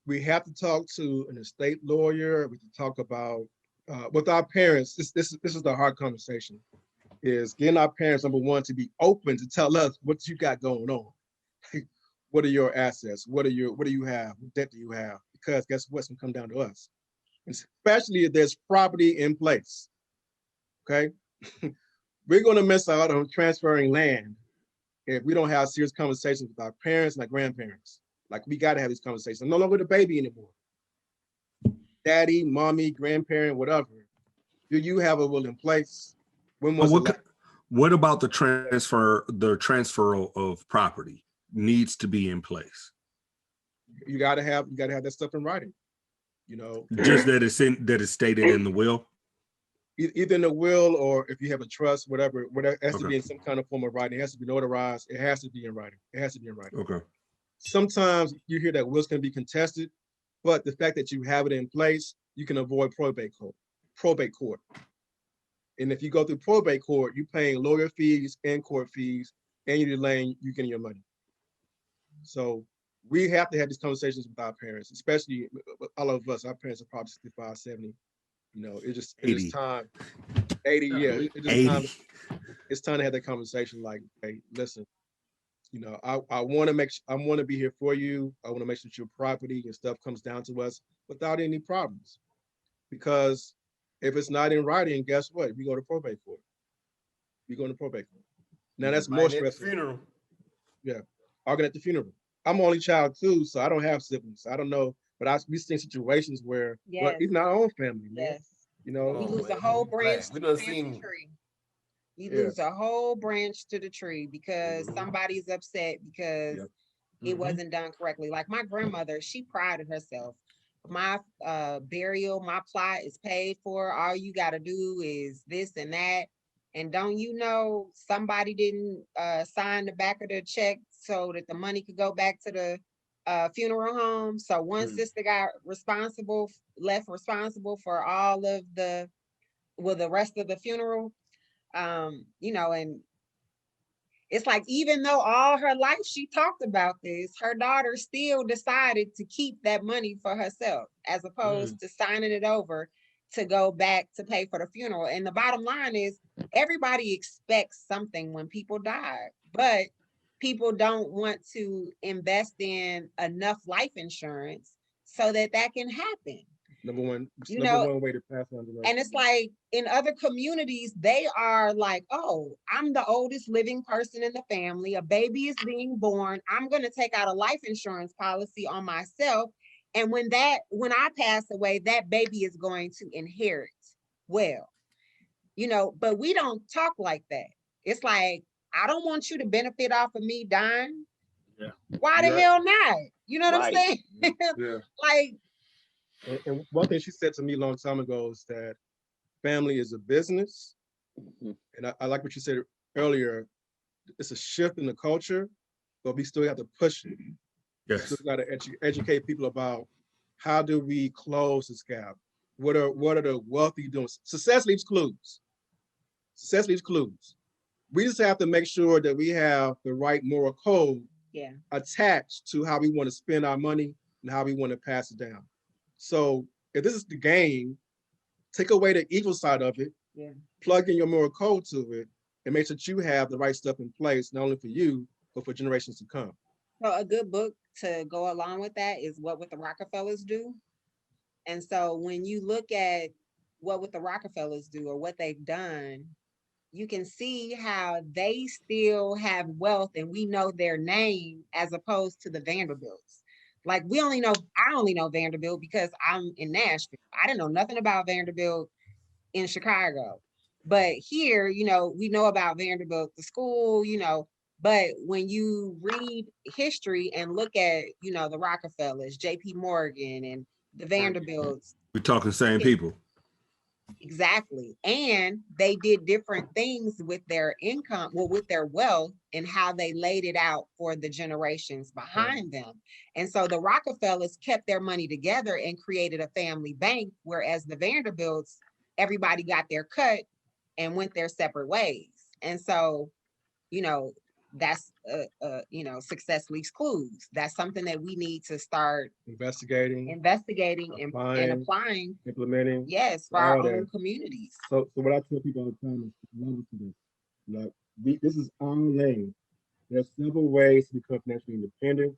We have to talk to an estate lawyer. We can talk about with our parents. This is the hard conversation. Is getting our parents, number one, to be open to tell us what you got going on. What are your assets? What do you have? What debt do you have? Because guess what's gonna come down to us, especially if there's property in place. Okay, we're gonna miss out on transferring land if we don't have serious conversations with our parents and our grandparents. Like, we got to have these conversations. I'm no longer the baby anymore. Daddy, mommy, grandparent, whatever. Do you have a will in place? When was it? What about the transfer? The transfer of property needs to be in place. You gotta have that stuff in writing. You know, just that it's stated in the will. Either in the will or if you have a trust, whatever, it has to be in some kind of form of writing. It has to be notarized. It has to be in writing. It has to be in writing. Okay. Sometimes you hear that wills can be contested, but the fact that you have it in place, you can avoid probate court. And if you go through probate court, you're paying lawyer fees and court fees, and you're delaying you getting your money. So we have to have these conversations with our parents, especially all of us. Our parents are probably 65, 70. You know, it is time. 80, yeah. It's time to have that conversation. Like, hey, listen, you know, I want to be here for you. I want to make sure that your property and stuff comes down to us without any problems. Because if it's not in writing, guess what? We go to probate court. Now that's more stressful. Funeral. Yeah, arguing at the funeral. I'm only child too, so I don't have siblings. I don't know, but we've seen situations where, well, even our own family, man. You know, we lose a whole branch to the tree. You lose a whole branch to the tree because somebody's upset because it wasn't done correctly. Like my grandmother, she prided herself. My burial, my plot is paid for. All you got to do is this and that. And don't you know somebody didn't sign the back of the check so that the money could go back to the funeral home? So one sister got left responsible for all of the rest of the funeral. You know, and it's like, even though all her life she talked about this, her daughter still decided to keep that money for herself as opposed to signing it over to go back to pay for the funeral. And the bottom line is everybody expects something when people die, but people don't want to invest in enough life insurance so that can happen. Number one way to pass on the. And it's like in other communities, they are like, oh, I'm the oldest living person in the family. A baby is being born. I'm going to take out a life insurance policy on myself. And when I pass away, that baby is going to inherit well, you know, but we don't talk like that. It's like, I don't want you to benefit off of me dying. Yeah. Why the hell not? You know what I'm saying? Yeah. Like, and one thing she said to me a long time ago is that family is a business. And I like what you said earlier. It's a shift in the culture, but we still have to push it. Yes. We still got to educate people about how do we close this gap? What are the wealthy doing? Success leaves clues. We just have to make sure that we have the right moral code attached to how we want to spend our money and how we want to pass it down. So if this is the game, take away the evil side of it, plug in your moral code to it, and make sure that you have the right stuff in place, not only for you, but for generations to come. So a good book to go along with that is What Would the Rockefellers Do? And so when you look at What Would the Rockefellers Do or what they've done, you can see how they still have wealth and we know their name as opposed to the Vanderbilts. Like I only know Vanderbilt because I'm in Nashville. I didn't know nothing about Vanderbilt in Chicago. But here, you know, we know about Vanderbilt, the school, you know, but when you read history and look at, you know, the Rockefellers, JP Morgan and the Vanderbilts. We're talking the same people. Exactly. And they did different things with their income, with their wealth and how they laid it out for the generations behind them. And so the Rockefellers kept their money together and created a family bank, whereas the Vanderbilts, everybody got their cut and went their separate ways. And so, you know, that's you know, success leaves clues. That's something that we need to start investigating and applying, implementing. Yes, for our own communities. So what I tell people all the time is level to this. Like this is our lane. There's several ways to become financially independent.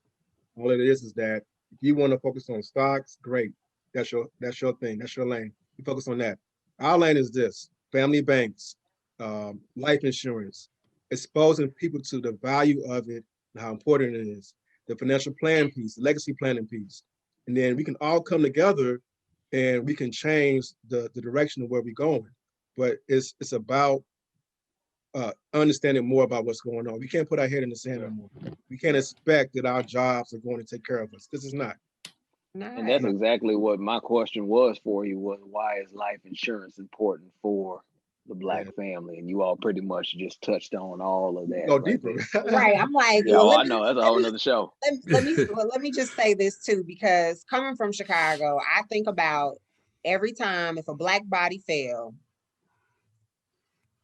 All it is that if you want to focus on stocks, great. That's your thing. That's your lane. You focus on that. Our lane is this: family banks, life insurance, exposing people to the value of it and how important it is, the financial plan piece, the legacy planning piece. And then we can all come together and we can change the direction of where we're going. but it's about understanding more about what's going on. We can't put our head in the sand anymore. We can't expect that our jobs are going to take care of us. This is not. And that's exactly what my question was for you, was why is life insurance important for the Black family? And you all pretty much just touched on all of that. Go deeper. Right. I'm like, yeah, well, I know that's a whole nother show. Let me just say this too, because coming from Chicago, I think about every time if a Black body fell,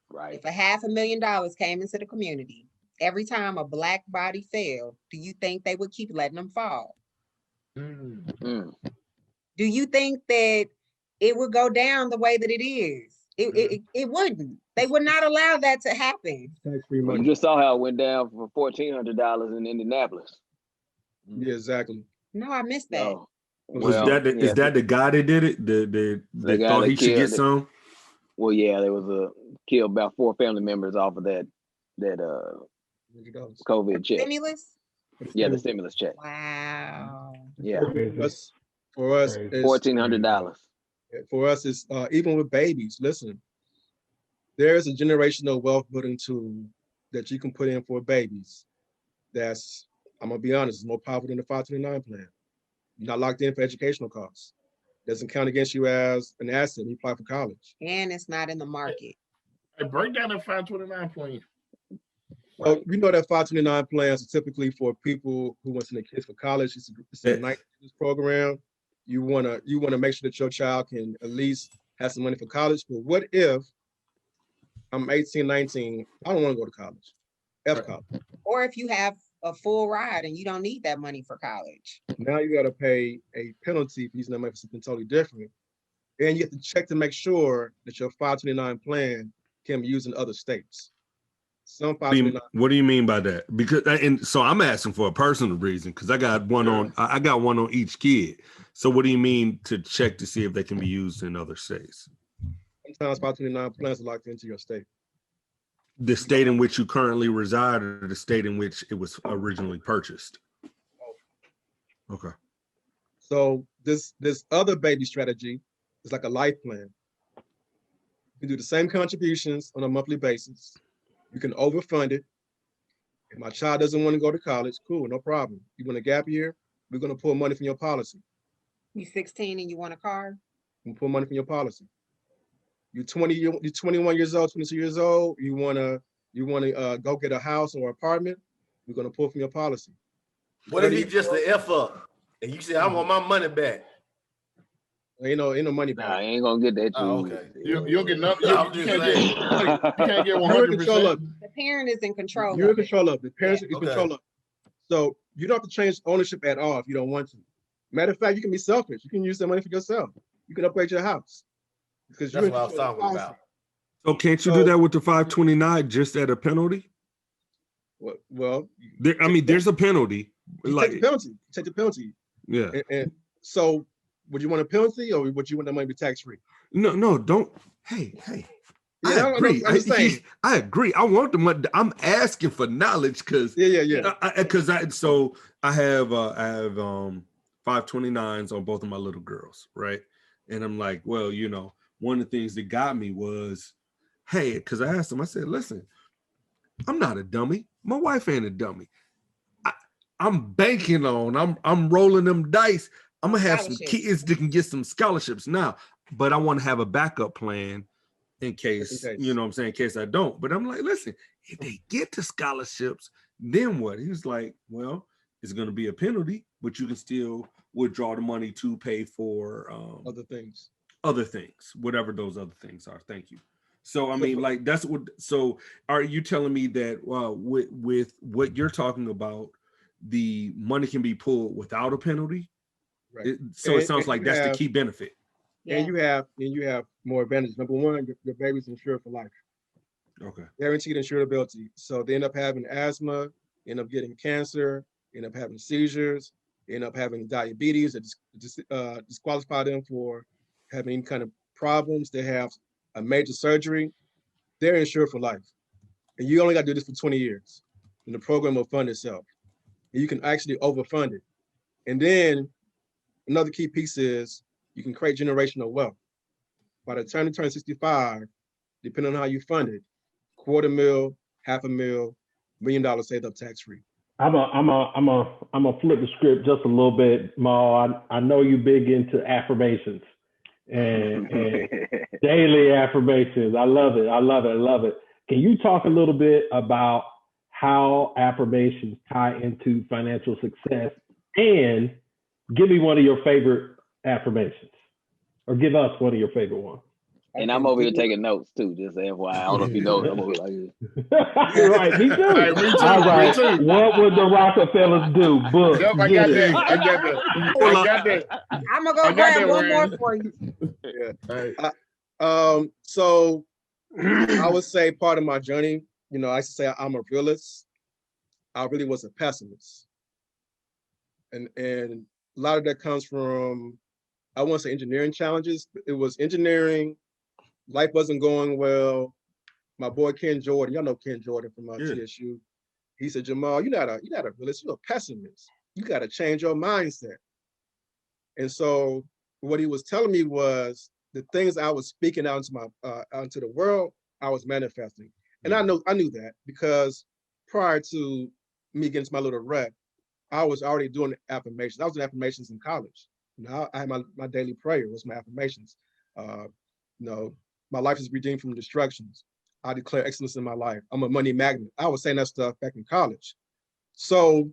right? If $500,000 came into the community, every time a Black body fell, do you think they would keep letting them fall? Do you think that it would go down the way that it is? It wouldn't. They would not allow that to happen. Well, you just saw how it went down for $1,400 in Indianapolis. Yeah, exactly. No, I missed that. Oh, well, is that the guy that did it? They thought he should get some? Well, yeah, there was killed about 4 family members off of that COVID check. Stimulus? Yeah, the stimulus check. Wow. Yeah. For us, $1,400. For us, it's even with babies. Listen, there is a generational wealth building tool that you can put in for babies. That's, I'm gonna be honest, it's more powerful than the 529 plan. You're not locked in for educational costs. Doesn't count against you as an asset when you apply for college. And it's not in the market. Hey, break down that 529 plan. Well, we know that 529 plans are typically for people who want to send their kids for college. It's a nice program. You wanna make sure that your child can at least have some money for college. But what if I'm 18, 19, I don't want to go to college, college. Or if you have a full ride and you don't need that money for college. Now you got to pay a penalty for using that money for something totally different. And you have to check to make sure that your 529 plan can be used in other states. Some 529. What do you mean by that? Because and so I'm asking for a personal reason because I got one on each kid. So what do you mean to check to see if they can be used in other states? Sometimes 529 plans are locked into your state. The state in which you currently reside or the state in which it was originally purchased? Okay. So this other baby strategy is like a life plan. You do the same contributions on a monthly basis. You can overfund it. If my child doesn't want to go to college, cool, no problem. You want a gap year, we're going to pull money from your policy. You 16 and you want a car? You pull money from your policy. You're 21 years old, 22 years old. You wanna go get a house or apartment. We're gonna pull from your policy. What if he just the F up and you say I want my money back? Ain't no money back. Nah, I ain't gonna get that. Oh, okay. You'll get nothing. You can't get 100%. The parent is in control. You're in control of it. The parents are in control of it. So you don't have to change ownership at all if you don't want to. Matter of fact, you can be selfish. You can use that money for yourself. You can upgrade your house. Because that's what I was talking about. So can't you do that with the 529 just at a penalty? Well, there's a penalty. Take the penalty. Yeah. And so would you want a penalty or would you want the money to be tax-free? No, don't. Hey. Yeah, I agree. I agree. I want the money. I'm asking for knowledge because I have 529s on both of my little girls, right? And I'm like, well, one of the things that got me was, hey, because I asked him, I said, listen, I'm not a dummy. My wife ain't a dummy. I'm banking on, I'm rolling them dice. I'm gonna have some kids that can get some scholarships now, but I want to have a backup plan in case, you know what I'm saying, in case I don't. But I'm like, listen, if they get the scholarships, then what? He was like, well, it's gonna be a penalty, but you can still withdraw the money to pay for other things, whatever those other things are. Thank you. So I mean, like that's what. So are you telling me that with what you're talking about, the money can be pulled without a penalty? Right. It sounds like that's the key benefit. Yeah. And you have more advantages. Number one, your baby's insured for life. Okay. Guaranteed insurability. So they end up having asthma, end up getting cancer, end up having seizures, end up having diabetes that disqualify them for having any kind of problems. They have a major surgery. They're insured for life. And you only got to do this for 20 years. And the program will fund itself. And you can actually overfund it. And then another key piece is you can create generational wealth. By the time you turn 65, depending on how you fund it, $250,000, $500,000, $1 million saved up tax-free. I'm a flip the script just a little bit, Mal. I know you're big into affirmations and daily affirmations. I love it. I love it. I love it. Can you talk a little bit about how affirmations tie into financial success, and give me one of your favorite affirmations, or give us one of your favorite ones? And I'm over here taking notes too, just FYI. I don't know if you know, I'm over here like this. You're right, me too. Hey, me too. All right. Me too. What would the Rockefellers do? Book. Yep, I got that. I got that. I got that. I'm gonna go grab one more for you. Yeah. So I would say part of my journey, you know, I used to say I'm a realist. I really was a pessimist. And a lot of that comes from, I won't say engineering challenges. It was engineering. Life wasn't going well. My boy Ken Jordan, y'all know Ken Jordan from TSU. He said, Jamal, you're not a realist, you're a pessimist. You got to change your mindset. And so what he was telling me was the things I was speaking out into the world, I was manifesting. And I knew that because prior to me getting to my little rep, I was already doing affirmations. I was doing affirmations in college. You know, I had my daily prayer was my affirmations. You know, my life is redeemed from destructions. I declare excellence in my life. I'm a money magnet. I was saying that stuff back in college. So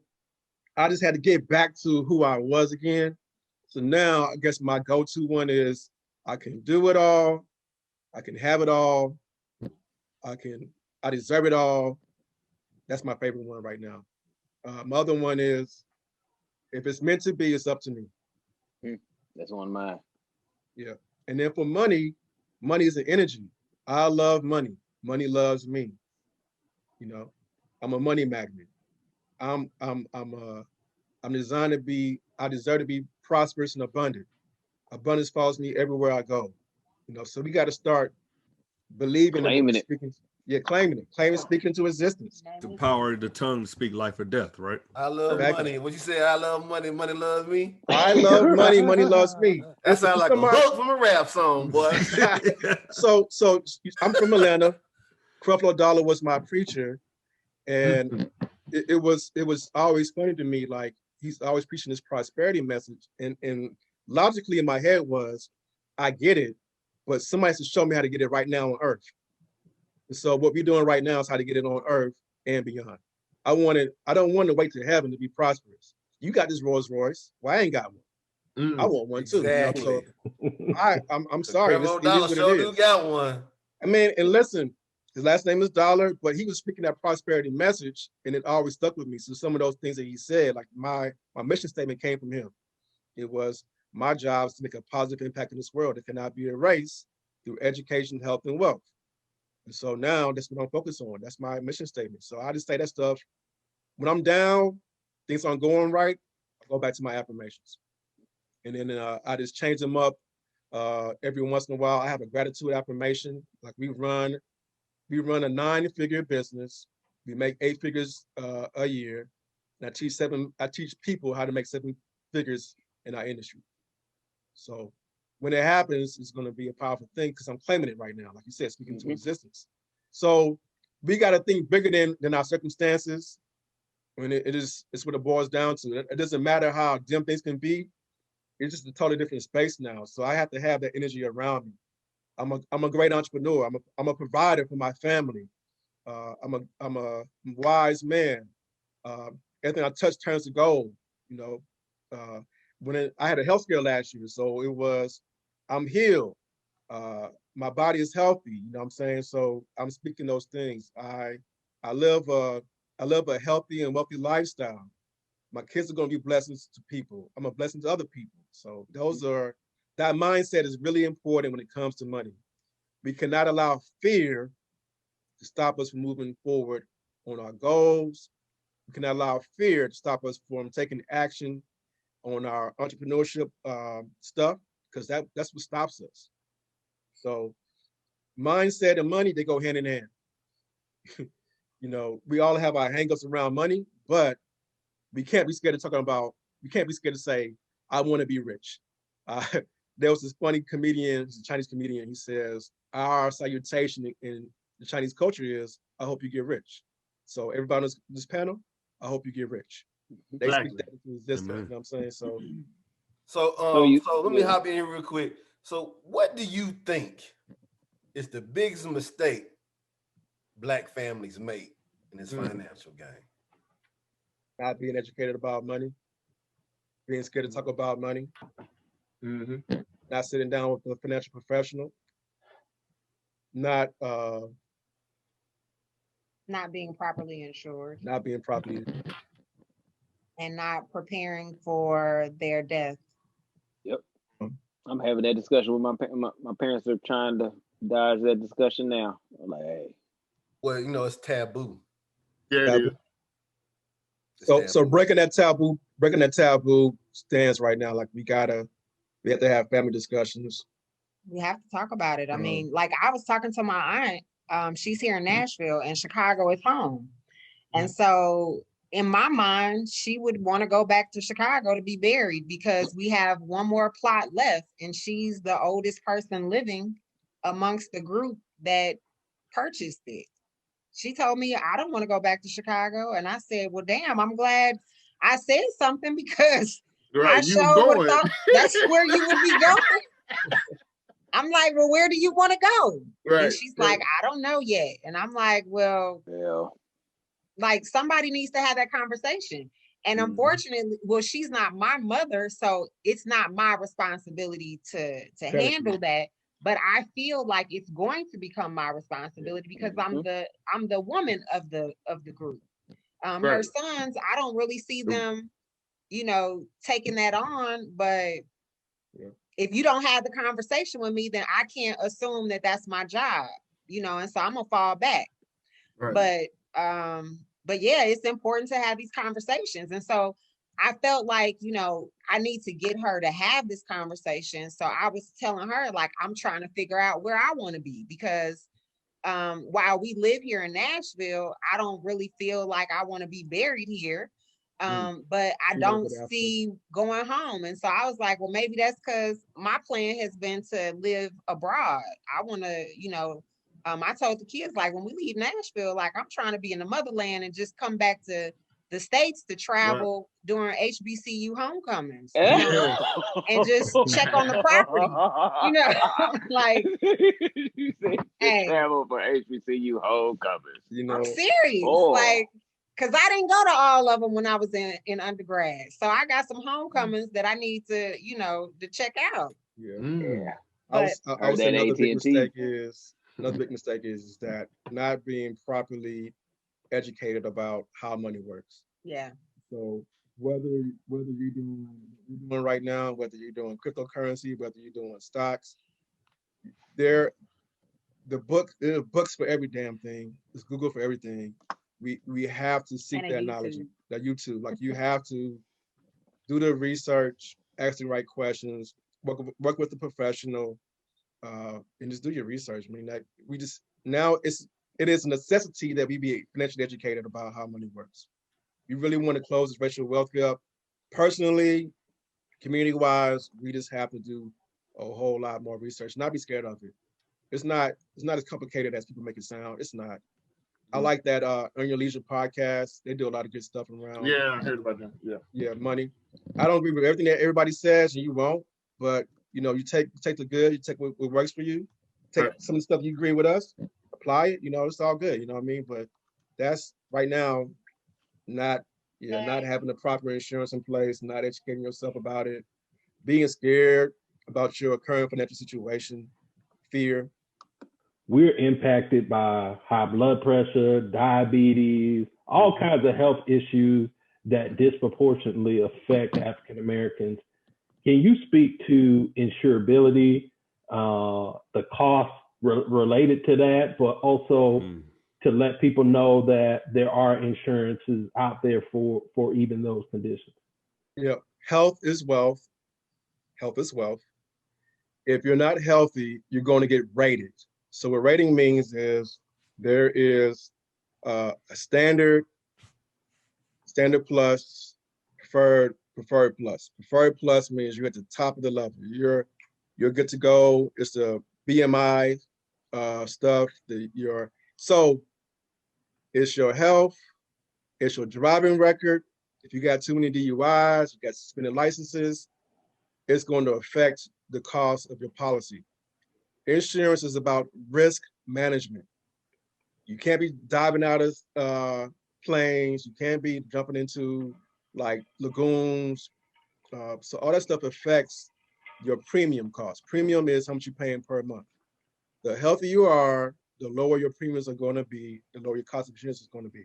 I just had to get back to who I was again. So now I guess my go-to one is I can do it all. I can have it all. I deserve it all. That's my favorite one right now. My other one is, if it's meant to be, it's up to me. That's one of mine. Yeah. And then for money, money is an energy. I love money. Money loves me. You know, I'm a money magnet. I'm designed to be, I deserve to be prosperous and abundant. Abundance follows me everywhere I go. You know, so we got to start believing claiming it. Claiming it, speaking into existence. The power of the tongue to speak life or death, right? I love money. What you say? I love money. Money loves me. I love money. Money loves me. That sounds like a hook from a rap song, boy. So I'm from Atlanta. Creflo Dollar was my preacher, and it was always funny to me. Like, he's always preaching this prosperity message, and logically in my head was, I get it, but somebody has to show me how to get it right now on earth. And so what we're doing right now is how to get it on earth and beyond. I don't want to wait to heaven to be prosperous. You got this Rolls Royce. Well, I ain't got one. I want one too. Exactly. You know? So I'm sorry. Creflo Dollar sure do got one. I mean, and listen, his last name is Dollar, but he was speaking that prosperity message, and it always stuck with me. So some of those things that he said, like my mission statement came from him. It was, my job is to make a positive impact in this world that cannot be erased through education, health, and wealth. And so now that's what I'm focused on. That's my mission statement. So I just say that stuff. When I'm down, things aren't going right, I go back to my affirmations. And then I just change them up every once in a while. I have a gratitude affirmation. Like, we run a 9-figure business. We make 8 figures a year. And I teach people how to make 7 figures in our industry. So when it happens, it's going to be a powerful thing because I'm claiming it right now. Like you said, speaking to existence. So we got to think bigger than our circumstances. When it's what it boils down to. It doesn't matter how dim things can be. It's just a totally different space now. So I have to have that energy around me. I'm a great entrepreneur. I'm a provider for my family. I'm a wise man. Everything I touch turns to gold. You know, I had a health scare last year, so it was, I'm healed. My body is healthy. You know what I'm saying? So I'm speaking those things. I live a healthy and wealthy lifestyle. My kids are going to be blessings to people. I'm a blessing to other people. So that mindset is really important when it comes to money. We cannot allow fear to stop us from moving forward on our goals. We cannot allow fear to stop us from taking action on our entrepreneurship stuff, because that's what stops us. So mindset and money, they go hand in hand. You know, we all have our hangups around money, but we can't be scared to say, I want to be rich. There was this funny comedian, he's a Chinese comedian, he says, our salutation in the Chinese culture is, I hope you get rich. So everybody on this panel, I hope you get rich. They speak that into existence, you know what I'm saying? So let me hop in here real quick. So what do you think is the biggest mistake Black families make in this financial game? Not being educated about money, being scared to talk about money, not sitting down with a financial professional, not being properly insured, and not preparing for their death. Yep, I'm having that discussion with my parents. Are trying to dodge that discussion now. I'm like, hey, well, you know, it's taboo. Yeah, it is. So breaking that taboo stands right now. Like we have to have family discussions. We have to talk about it. I mean, like I was talking to my aunt. She's here in Nashville, and Chicago is home. And so in my mind, she would want to go back to Chicago to be buried because we have one more plot left, and she's the oldest person living amongst the group that purchased it. She told me, I don't want to go back to Chicago. And I said, well, damn, I'm glad I said something because I sure would have thought that's where you would be going. I'm like, well, where do you want to go? Right. And she's like, I don't know yet. And I'm like, well, like somebody needs to have that conversation. And unfortunately, well, she's not my mother, so it's not my responsibility to handle that. But I feel like it's going to become my responsibility because I'm the woman of the group. Her sons, I don't really see them, taking that on. But if you don't have the conversation with me, then I can't assume that that's my job, and so I'm gonna fall back. Right. But yeah, it's important to have these conversations. And so I felt like, I need to get her to have this conversation. So I was telling her, like, I'm trying to figure out where I want to be because while we live here in Nashville, I don't really feel like I want to be buried here. But I don't see going home. And so I was like, well, maybe that's because my plan has been to live abroad. I want to, I told the kids, like, when we leave Nashville, like, I'm trying to be in the motherland and just come back to the States to travel during HBCU homecomings, and just check on the property, like, hey, travel for HBCU homecomings. I'm serious, like, because I didn't go to all of them when I was in undergrad. So I got some homecomings that I need to, to check out. Yeah. I would say another big mistake is that not being properly educated about how money works. Yeah. So whether you're doing right now, whether you're doing cryptocurrency, whether you're doing stocks, there are books for every damn thing. There's Google for everything. We have to seek that knowledge. That YouTube, like you have to do the research, ask the right questions, work with the professional, and just do your research. I mean, that it is a necessity that we be financially educated about how money works. We really want to close this racial wealth gap. Personally, community-wise, we just have to do a whole lot more research, not be scared of it. It's not as complicated as people make it sound. It's not. I like that Earn Your Leisure podcast. They do a lot of good stuff around. Yeah, I heard about them. Yeah, money. I don't agree with everything that everybody says, and you won't. But you take the good, you take what works for you. Take some of the stuff you agree with us, apply it. It's all good. You know what I mean? But that's right now not having the proper insurance in place, not educating yourself about it, being scared about your current financial situation, fear. We're impacted by high blood pressure, diabetes, all kinds of health issues that disproportionately affect African Americans. Can you speak to insurability, the cost related to that, but also to let people know that there are insurances out there for even those conditions? Yeah, health is wealth. Health is wealth. If you're not healthy, you're going to get rated. So what rating means is there is a standard plus, preferred plus. Preferred plus means you're at the top of the level. You're good to go. It's the BMI stuff. So it's your health, it's your driving record. If you got too many DUIs, you got suspended licenses, it's going to affect the cost of your policy. Insurance is about risk management. You can't be diving out of planes. You can't be jumping into like lagoons. So all that stuff affects your premium cost. Premium is how much you're paying per month. The healthier you are, the lower your premiums are going to be, the lower your cost of insurance is going to be.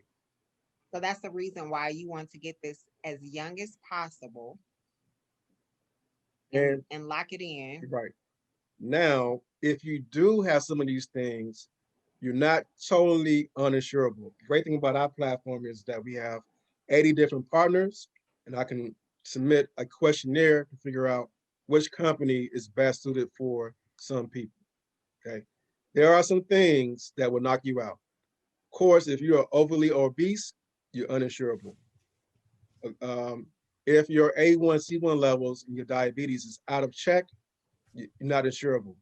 So that's the reason why you want to get this as young as possible and lock it in. Right. Now, if you do have some of these things, you're not totally uninsurable. The great thing about our platform is that we have 80 different partners, and I can submit a questionnaire to figure out which company is best suited for some people. Okay. There are some things that will knock you out. Of course, if you are overly obese, you're uninsurable. If your A1C1 levels and your diabetes is out of check, you're not insurable.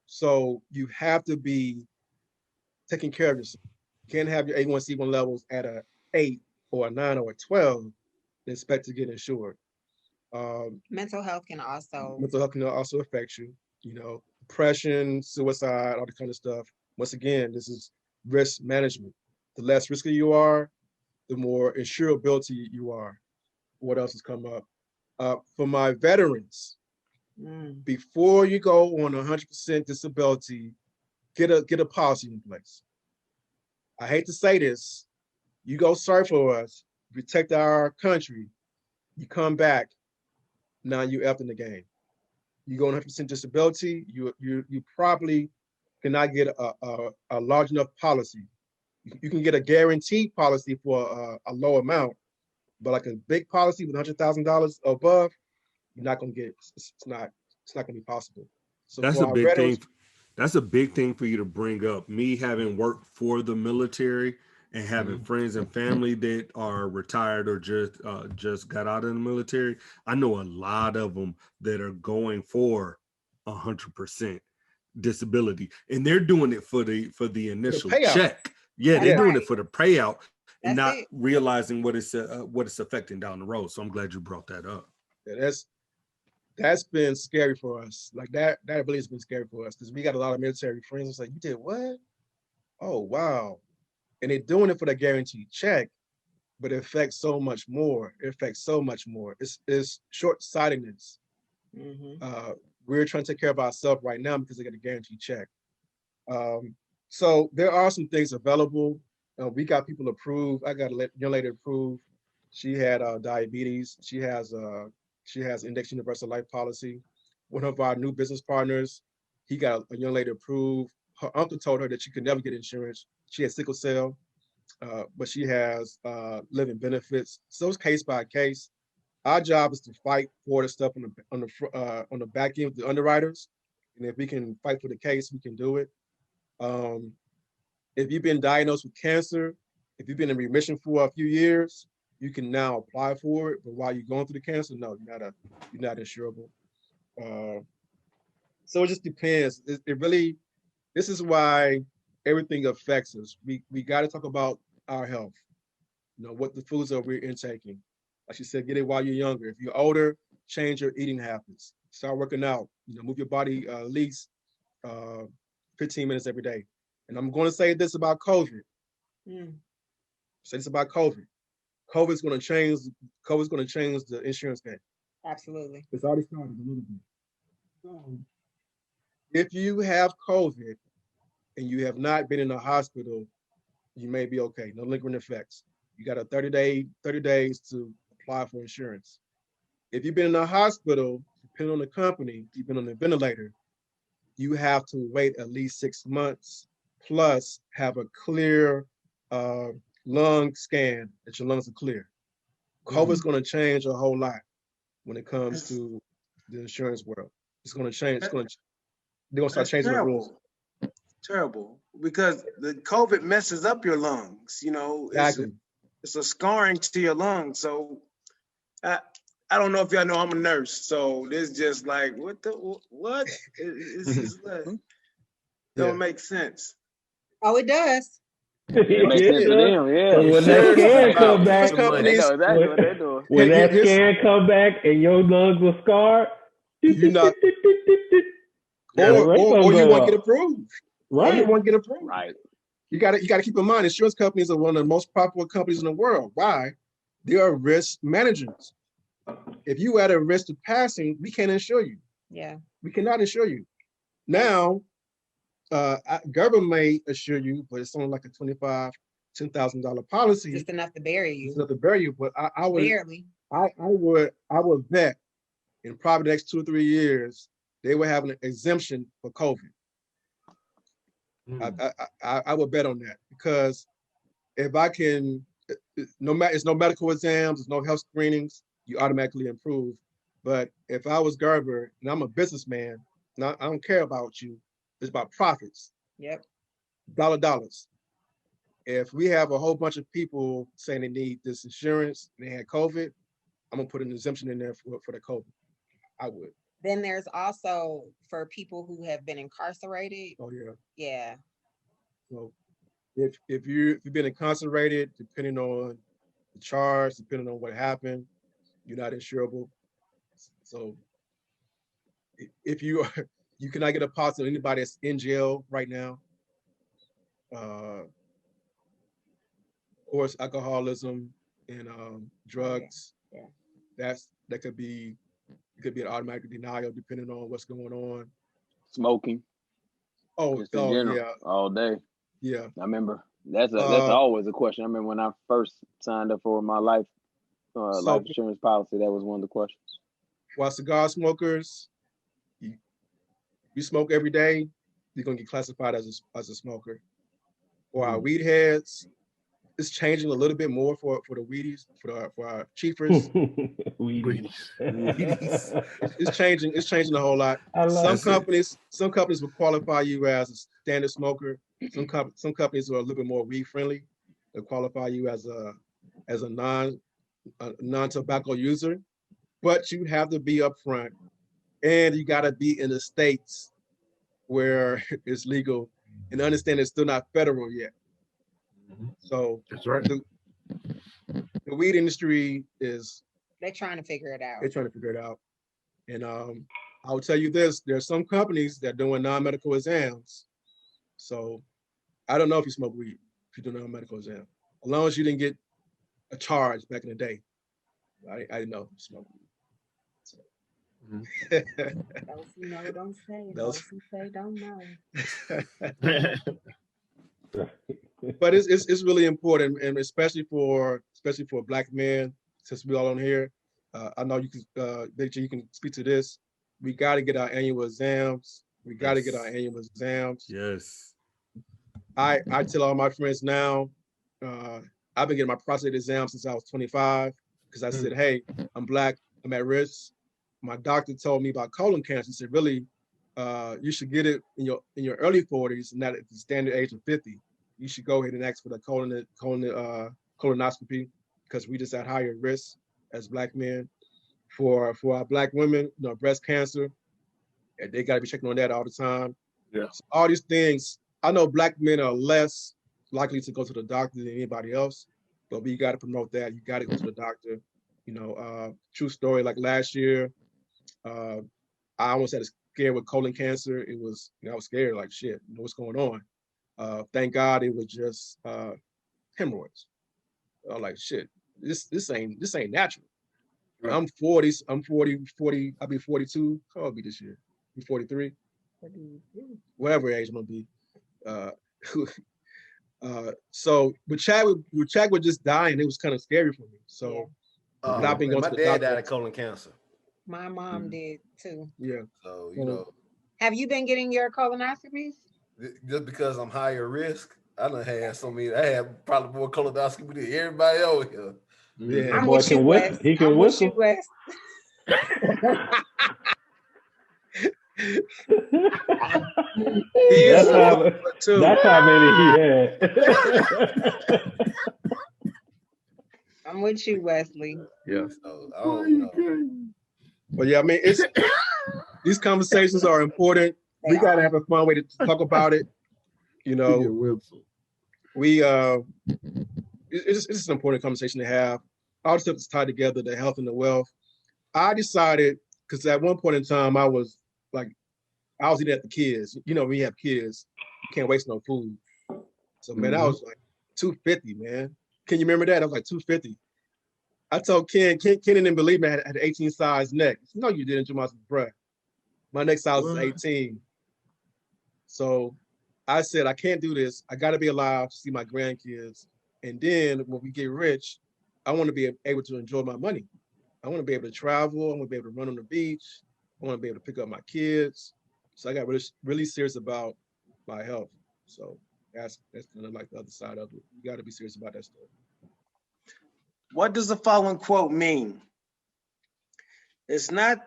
So you have to be taking care of yourself. You can't have your A1C1 levels at a 8 or a 9 or a 12 and expect to get insured. Mental health can also affect you. You know, depression, suicide, all that kind of stuff. Once again, this is risk management. The less risky you are, the more insurability you are. What else has come up? For my veterans, before you go on 100% disability, get a policy in place. I hate to say this, you go serve for us, protect our country, you come back, now you effed in the game. You go on 100% disability, you probably cannot get a large enough policy. You can get a guaranteed policy for a low amount, but like a big policy with $100,000 above, you're not going to get. It's not going to be possible. So that's a big thing. That's a big thing for you to bring up. Me having worked for the military and having friends and family that are retired or just got out of the military, I know a lot of them that are going for 100% disability, and they're doing it for the initial check. Yeah, they're doing it for the payout and not realizing what it's affecting down the road. So I'm glad you brought that up. Yeah, that's been scary for us. Like that really has been scary for us because we got a lot of military friends. It's like, you did what? Oh, wow. And they're doing it for the guaranteed check, but it affects so much more. It's short-sightedness. We're trying to take care of ourselves right now because they got a guaranteed check. So there are some things available. We got people approved. I got a young lady approved. She had diabetes. She has Index Universal Life Policy. One of our new business partners, he got a young lady approved. Her uncle told her that she could never get insurance. She had sickle cell, but she has living benefits. So it's case by case. Our job is to fight for the stuff on the back end with the underwriters, and if we can fight for the case, we can do it. If you've been diagnosed with cancer, if you've been in remission for a few years, you can now apply for it. But while you're going through the cancer, no, you're not insurable. So it just depends. It really, this is why everything affects us. We got to talk about our health. You know, what the foods are we're intaking. Like you said, get it while you're younger. If you're older, change your eating habits. Start working out. You know, move your body at least 15 minutes every day. And I'm going to say this about COVID. Say this about COVID. COVID's going to change the insurance game. Absolutely. It's already started a little bit. So if you have COVID and you have not been in a hospital, you may be okay. No lingering effects. You got a 30 days to apply for insurance. If you've been in a hospital, depending on the company, you've been on a ventilator, you have to wait at least 6 months, plus have a clear lung scan that your lungs are clear. COVID's going to change a whole lot when it comes to the insurance world. It's going to change. They're going to start changing the rules. Terrible, because the COVID messes up your lungs. You know, exactly. It's a scarring to your lungs. So I don't know if y'all know I'm a nurse, so this just like what. It's like, Don't make sense. Oh, it does. It makes sense to them, yeah. So when that scan come back, they know exactly what they're doing. When that scan come back and your lungs were scarred, you're not, or you won't get approved. Right. Or you won't get approved. Right. You got to keep in mind, insurance companies are one of the most popular companies in the world. Why? They are risk managers. If you at a risk of passing, we can't insure you. Yeah. We cannot insure you. Now, government may assure you, but it's only like a $10,000 policy. Just enough to bury you. Just enough to bury you. But I would barely. I would bet in probably the next 2 or 3 years they will have an exemption for COVID. I would bet on that, because if I can, it's no medical exams, there's no health screenings, you automatically improve. But if I was Gerber and I'm a businessman, I don't care about you. It's about profits. Yep. Dollars. If we have a whole bunch of people saying they need this insurance and they had COVID, I'm gonna put an exemption in there for the COVID. I would. Then there's also for people who have been incarcerated. Oh yeah. Yeah. So if you've been incarcerated, depending on the charge, depending on what happened, you're not insurable. So if you cannot get a policy on anybody that's in jail right now, or it's alcoholism and drugs. Yeah. That could be an automatic denial depending on what's going on. Smoking. Just in general, yeah. All day. Yeah. I remember that's always a question. I remember when I first signed up for my life insurance policy, that was one of the questions. While cigar smokers, you smoke every day, you're gonna get classified as a smoker. For our weed heads, it's changing a little bit more for the weedies, for our chiefers. Weedies. It's changing a whole lot. Some companies will qualify you as a standard smoker. Some companies are a little bit more weed friendly. They'll qualify you as a non-tobacco user, but you have to be upfront, and you got to be in the states where it's legal, and understand it's still not federal yet. So that's right. The weed industry they're trying to figure it out. They're trying to figure it out. And I will tell you this, there are some companies that are doing non-medical exams. So I don't know if you smoke weed, if you do non-medical exam. As long as you didn't get a charge back in the day. I didn't know if you smoke weed. So. Those who know don't say. Those who say don't know. But it's really important, and especially for Black men, since we all on here. I know you can, Victor, you can speak to this. We got to get our annual exams. Yes. I tell all my friends now, I've been getting my prostate exam since I was 25, because I said, hey, I'm Black, I'm at risk. My doctor told me about colon cancer. He said, really, you should get it in your early 40s, not at the standard age of 50. You should go ahead and ask for the colonoscopy, because we just at higher risk as Black men. For our Black women, breast cancer, and they got to be checking on that all the time. Yeah. So all these things, I know Black men are less likely to go to the doctor than anybody else, but we got to promote that. You got to go to the doctor. True story. Like last year, I almost had a scare with colon cancer. It was, I was scared, like shit. What's going on? Thank God it was just hemorrhoids. I'm like, shit, this ain't natural. Right. I'm 40, I'll be 42. How old I'll be this year? Be 43. Whatever age I'm gonna be. So but Chad was just dying. It was kind of scary for me. So my dad died of colon cancer. My mom did too. Yeah. So have you been getting your colonoscopies? Just because I'm higher risk, I done had so many. I had probably more colonoscopy than everybody over here. Yeah, boy can whistle. He can whistle. That's how many he had. I'm with you, Wesley. Yeah. So, I don't know. But yeah, I mean, these conversations are important. we gotta have a fun way to talk about it. You know, we it's just an important conversation to have. All the stuff is tied together, the health and the wealth. I decided, because at one point in time, I was eating at the kids. You know, when you have kids, you can't waste no food. So man, I was like 250, man. Can you remember that? I was like 250. I told Ken didn't believe me. I had an 18 size neck. No, you didn't, Jamal. Bruh. My neck size is 18. So I said, I can't do this. I got to be alive to see my grandkids. And then when we get rich, I want to be able to enjoy my money. I want to be able to travel. I want to be able to run on the beach. I want to be able to pick up my kids. So I got really serious about my health. So that's kind of like the other side of it. You got to be serious about that stuff. What does the following quote mean? It's not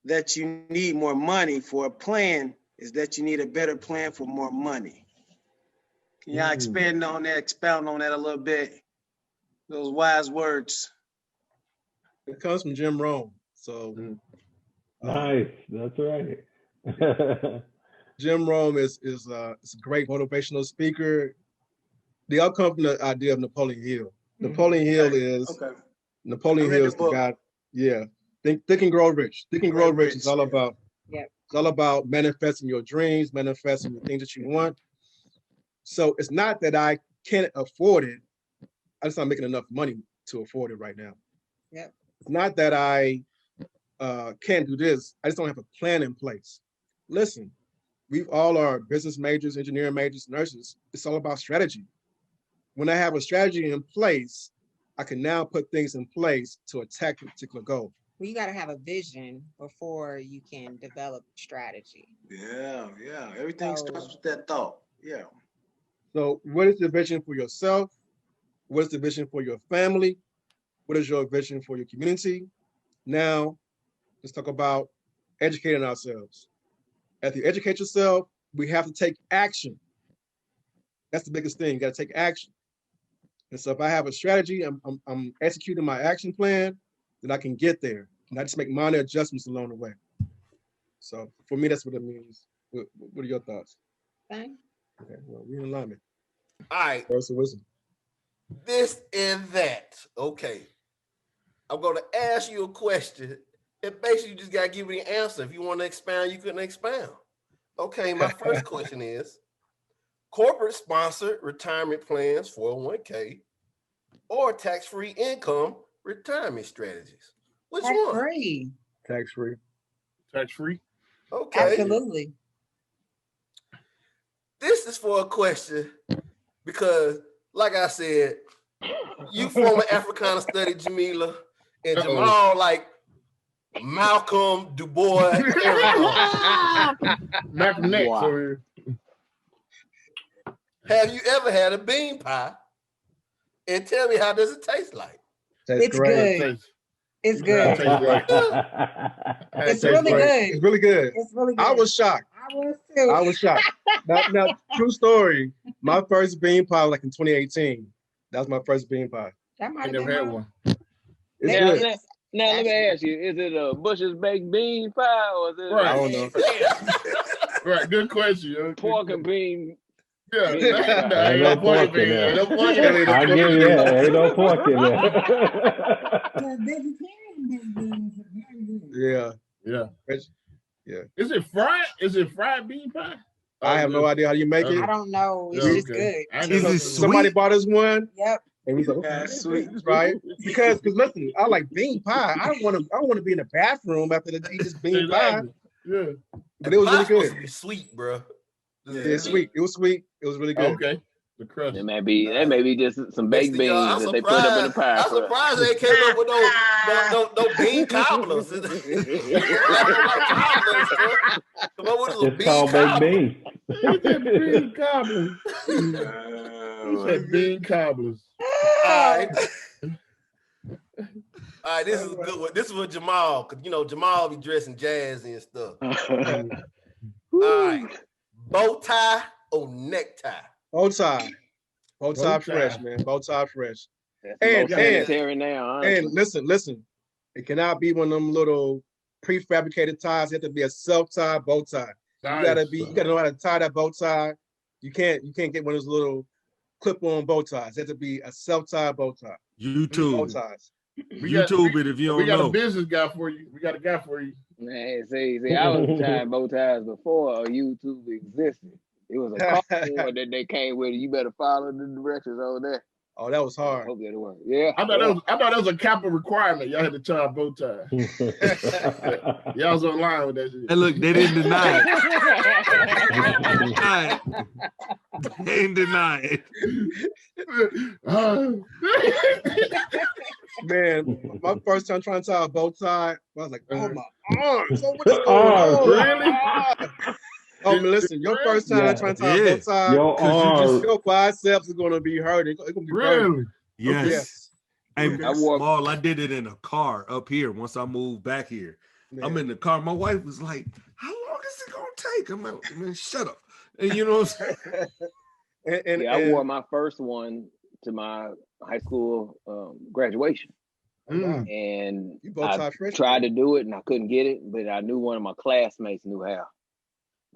that you need more money for a plan, it's that you need a better plan for more money. Can y'all expound on that a little bit? Those wise words. It comes from Jim Rohn. So nice, that's right. Jim Rohn is a great motivational speaker. They all come from the idea of Napoleon Hill. Napoleon Hill is Napoleon Hill is the guy. Yeah, think and grow rich. Think and grow rich is all about. Yeah, it's all about manifesting your dreams, manifesting the things that you want. So it's not that I can't afford it. I just not making enough money to afford it right now. Yeah, it's not that I can't do this. I just don't have a plan in place. Listen, we all are business majors, engineering majors, nurses. It's all about strategy. When I have a strategy in place, I can now put things in place to attack a particular goal. Well, you got to have a vision before you can develop strategy. Yeah. Everything starts with that thought. Yeah. So what is the vision for yourself? What is the vision for your family? What is your vision for your community? Now, let's talk about educating ourselves. After you educate yourself, we have to take action. That's the biggest thing. You got to take action. And so if I have a strategy, I'm executing my action plan, then I can get there. And I just make minor adjustments along the way. So for me, that's what it means. What are your thoughts? Okay. Okay, well, we're in alignment. All right. Words of wisdom. This and that. Okay. I'm going to ask you a question. And basically, you just got to give me the answer. If you want to expound, you can expound. Okay, my first question is, corporate sponsored retirement plans, 401k, or tax-free income retirement strategies? Which one? Tax-free. Tax-free. Tax-free? Okay. Absolutely. This is for a question because, like I said, you former Africana study, Jamilla, and Jamal, like Malcolm, Du Bois, Malcolm X over here. Have you ever had a bean pie? And tell me, how does it taste like? It's good. It's good. It's really good. It's really good. It's really good. I was shocked. I was too. I was shocked. Now, true story. My first bean pie was like in 2018. That was my first bean pie. That might I have never been had mine. one. It's Now, good. now let me ask you, is it a Bush's baked bean pie or is it Right. I don't know. Right, good question. pork and bean? Yeah, Ain't no pork in there. I give you that. Ain't no pork in there. Yeah. Yeah. Yeah. Is it fried? Is it fried bean pie? I have no idea how you make it. I don't know. It's just good. Is it Somebody sweet? bought us one. Yep. And we like, okay, Yeah, sweet. right? Because listen, I like bean pie. I don't want to be in the bathroom after the eat this bean pie. Yeah. But it was really Supposed to good. be sweet, bro. Yeah, it's sweet. It was sweet. It was really good. Okay. The crust. That may be just some baked beans that they put up in the pie. I'm surprised they came up with no bean cobblers. It's called baked beans. Bean cobblers. He said bean cobblers. All right, this is a good one. This is with Jamal, because Jamal be dressing jazzy and stuff. All right, bow tie or necktie? Bow tie. Bow tie fresh, man. Bow tie fresh. And listen. It cannot be one of them little prefabricated ties. It has to be a self-tie bow tie. Nice. You gotta know how to tie that bow tie. You can't get one of those little clip-on bow ties. It has to be a self-tie bow tie. YouTube. Bow ties. YouTube it if you don't know. We got a business guy for you. We got a guy for you. Man, see, I was tying bow ties before YouTube existed. It was a cardboard that they came with. You better follow the directions over there. Oh, that was hard. I hope that'll work. Yeah. I thought that was a capital requirement. Y'all had to tie a bow tie. Y'all was online with that shit. Hey, look, they didn't deny it. They didn't deny it. Man, my first time trying to tie a bow tie, I was like, oh my arms. So what's going on? Really? Oh, man, listen, your first time trying to tie a bow tie, your biceps are going to be hurt. It's going to be really? Yes. Okay. Hey, I did it in a car up here once I moved back here. Man. I'm in the car. My wife was like, how long is it going to take? I'm like, man, shut up. And you know what I'm saying? I wore my first one to my high school graduation. And I tried to do it and I couldn't get it, but I knew one of my classmates knew how.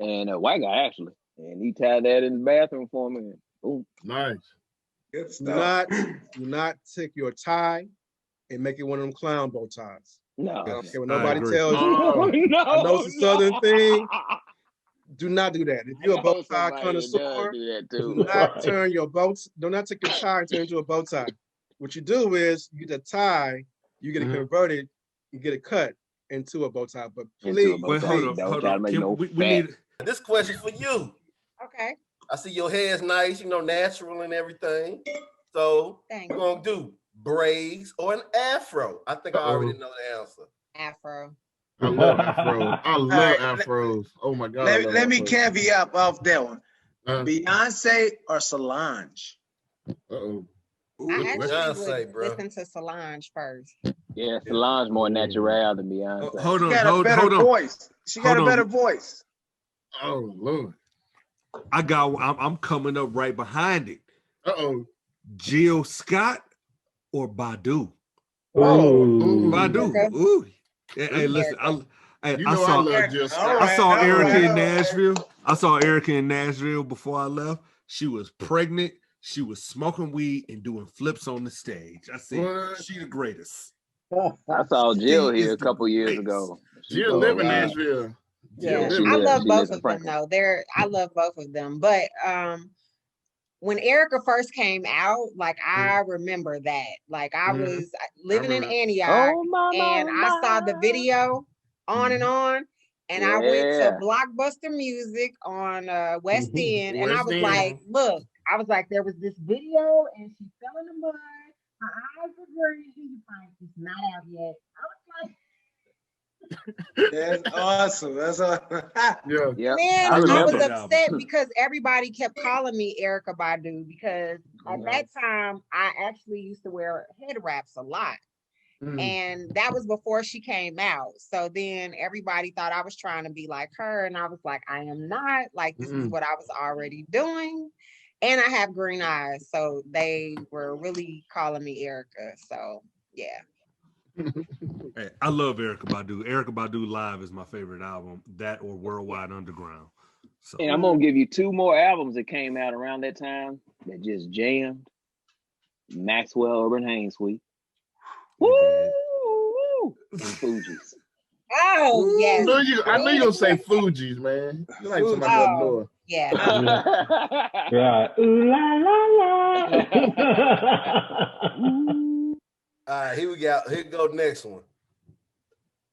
And a white guy actually, and he tied that in the bathroom for me. And boom. Nice. Good stuff. Do not take your tie and make it one of them clown bow ties. No. Okay, when nobody tells you, I know it's a southern thing. Do not do that. If you're a bow tie connoisseur, do not turn your do not take your tie and turn it into a bow tie. What you do is you get a tie, you get it converted, you get it cut into a bow tie. But please, hold on. We need this question for you. Okay. I see your hair's nice, natural and everything. So we're gonna do braids or an afro. I think I already know the answer. Afro. I love afros. I love afros. Oh my God. Let me caveat off that one. Beyonce or Solange? I actually would listen to Solange first. Yeah, Solange more natural than Beyonce. Hold on. She got a better voice. She got a better voice. Oh Lord. I'm coming up right behind it. Jill Scott or Badu? Badu. Ooh. Hey, listen, I saw Erica in Nashville. I saw Erica in Nashville before I left. She was pregnant. She was smoking weed and doing flips on the stage. I said, she the greatest. I saw Jill here a couple years ago. Jill live in Nashville. Yeah, I love both of them though. I love both of them. But when Erica first came out, like I remember that. Like I was living in Antioch and I saw the video on and on. And I went to Blockbuster Music on West End. And I was like, look, there was this video and she fell in the mud. Her eyes were green. Like, it's not out yet. I was like, that's awesome. That's awesome. Man, I was upset because everybody kept calling me Erykah Badu because at that time I actually used to wear head wraps a lot. And that was before she came out. So then everybody thought I was trying to be like her. And I was like, I am not. Like, this is what I was already doing. And I have green eyes. So they were really calling me Erykah. So, yeah. Hey, I love Erykah Badu. Erykah Badu Live is my favorite album. That or Worldwide Underground. So. And I'm going to give you two more albums that came out around that time that just jammed. Maxwell Urban Haynes Suite. Woo! And Fugees. Oh, yes. I knew you gonna say Fugees, man. You like somebody up north. Yeah. Right. Ooh la la la. All right, here we go. Here go next one.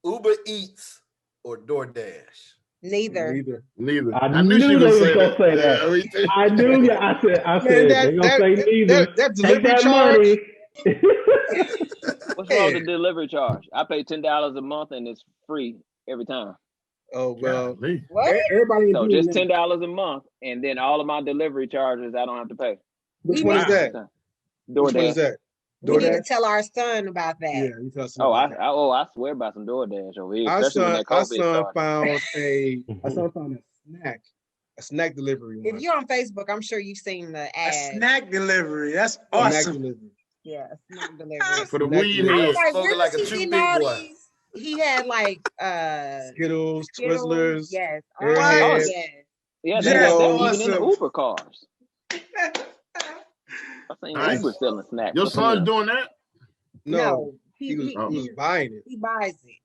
Uber Eats or DoorDash? Neither. I knew they was gonna say that. I knew. I said they're gonna say neither. Take that money. What's wrong with the delivery charge? I pay $10 a month and it's free every time. Oh well, what? Everybody. So just $10 a month, and then all of my delivery charges I don't have to pay. Which one is that? Which one is that? We need to tell our son about that. Yeah, you tell I swear by some DoorDash over here. Our son found a snack delivery. If you're on Facebook, I'm sure you've seen the ad. A snack delivery. That's awesome. Yeah, a snack delivery. For the weed heads. Like a true big boy. he had like Skittles, Twizzlers. Yes. Airheads. Yes. Yeah, That's that's awesome. even in the Uber cars. I seen Nice. Uber selling snacks. Your up in son's there. doing that? No, he he was buying it. He buys it.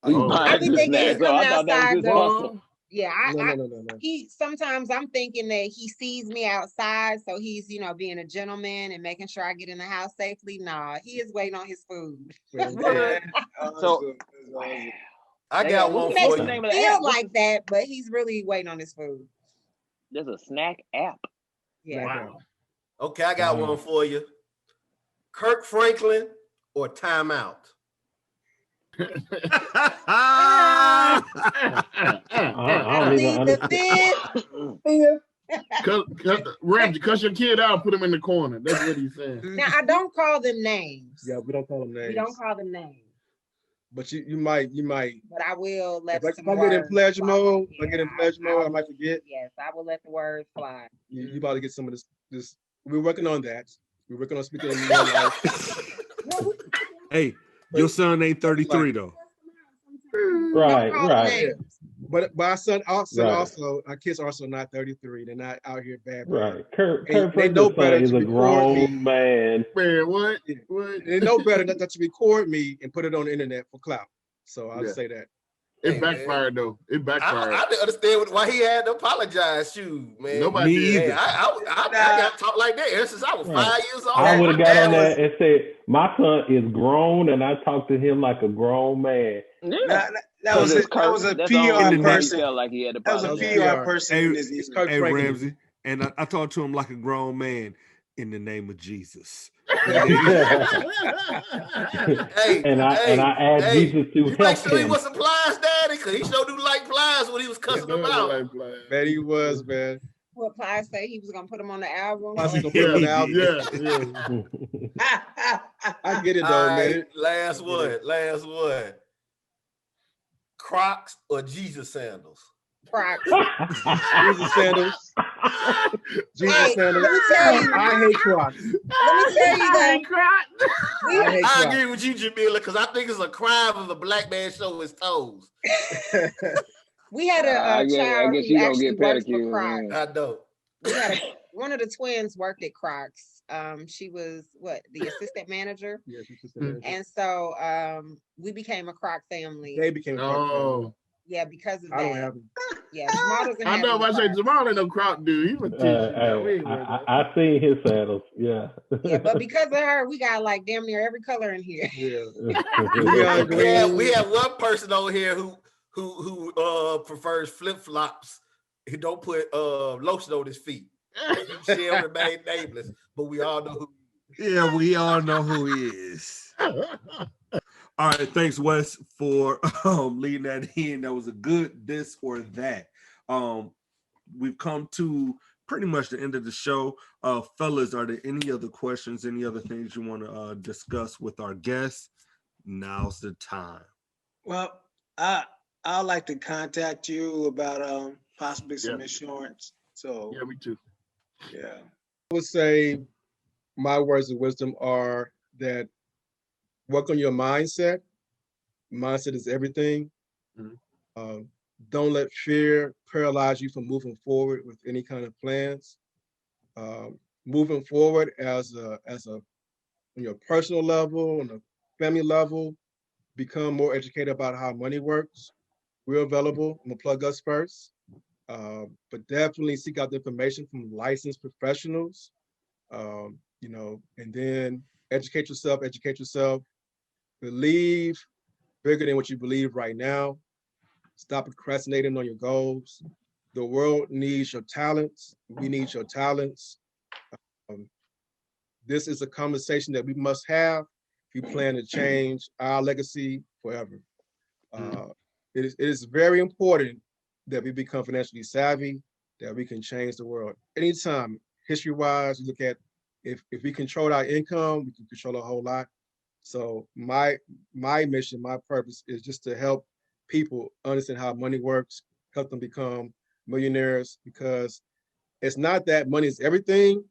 He Oh. buys I be the thinking he's snacks. So coming I thought that was outside his though. hustle. Yeah, No. he sometimes I'm thinking that he sees me outside, so he's, you know, being a gentleman and making sure I get in the house safely. Nah, he is waiting on his food. So I got one He for makes you. me feel like that, but he's really waiting on his food. There's a snack app. Yeah. Wow. Okay, I got one for you. Kirk Franklin or Time Out? I don't even understand. Ramsey, cuss your kid out, put him in the corner. That's what he's saying. Now I don't call them names. Yeah, we don't call them names. We don't call them names. But you might. But I will let If some I get in words pleasure fly. mode, Yeah, I might forget. Yes, I will let the words fly. You about to get some of this. We're working on that. We're working on speaking in real life. Hey, your son ain't 33 though. Right. But our son also, Right. our kids are also not 33. They're not out here bad. Right. Kurt They know Franklin's better son is to a record grown man. Man, what? They know better not to record me and put it on the internet for clout. So I'll say that. It backfired though. It backfired. I didn't understand why he had to apologize. Shoot, man. Nobody did. Hey, I got taught like that ever since I was 5 years old. I would have got on that and said, my son is grown and I talk to him like a grown man. Yeah. That was a PR person. Like he had to that was a PR person. Hey Ramsey, and I talked to him like a grown man in the name of Jesus. Hey, and I asked Jesus to help make sure him. he wasn't plies, Daddy, because he sure do like plies when he was cussing them out. Man, he was, man. What Plies say he was gonna put him on the album? Plies was gonna put him on the album. I get it though, man. Last one. Crocs or Jesus sandals? Crocs. Jesus sandals. Jesus sandals. Let me tell you. I hate Crocs. Let me tell you that. I agree with you, Jamilla, because I think it's a crime if a black man show his toes. We had a child who actually worked for Crocs. I know. We had one of the twins worked at Crocs. She was the assistant manager. Yeah, assistant manager. And so we became a Croc family. They became a Croc family. Yeah, because of that. I don't have them. Yeah, Jamal doesn't have I know. If I say Jamal ain't no Croc dude, he would teach you. I seen his saddles. Yeah. Yeah, but because of her, we got like damn near every color in here. Yeah. we have one person over here who prefers flip flops. He don't put lotion on his feet. He shall remain nameless, but we all know who. Yeah, we all know who he is. All right, thanks, Wes, for leading that in. That was a good this or that. We've come to pretty much the end of the show. Fellas, are there any other questions, any other things you want to discuss with our guests? Now's the time. Well, I'd like to contact you about possibly some insurance. So yeah, me too. Yeah. I would say my words of wisdom are that work on your mindset. Mindset is everything. Mm-hmm. Don't let fear paralyze you from moving forward with any kind of plans. Moving forward as a on your personal level, on a family level, become more educated about how money works. We're available. I'm gonna plug us first. But definitely seek out the information from licensed professionals, and then educate yourself. Believe bigger than what you believe right now. Stop procrastinating on your goals. The world needs your talents. We need your talents. This is a conversation that we must have if you plan to change our legacy forever. It is very important that we become financially savvy, that we can change the world. Anytime, history-wise, you look at if we control our income, we can control a whole lot. So my mission, my purpose is just to help people understand how money works, help them become millionaires, because it's not that money is everything,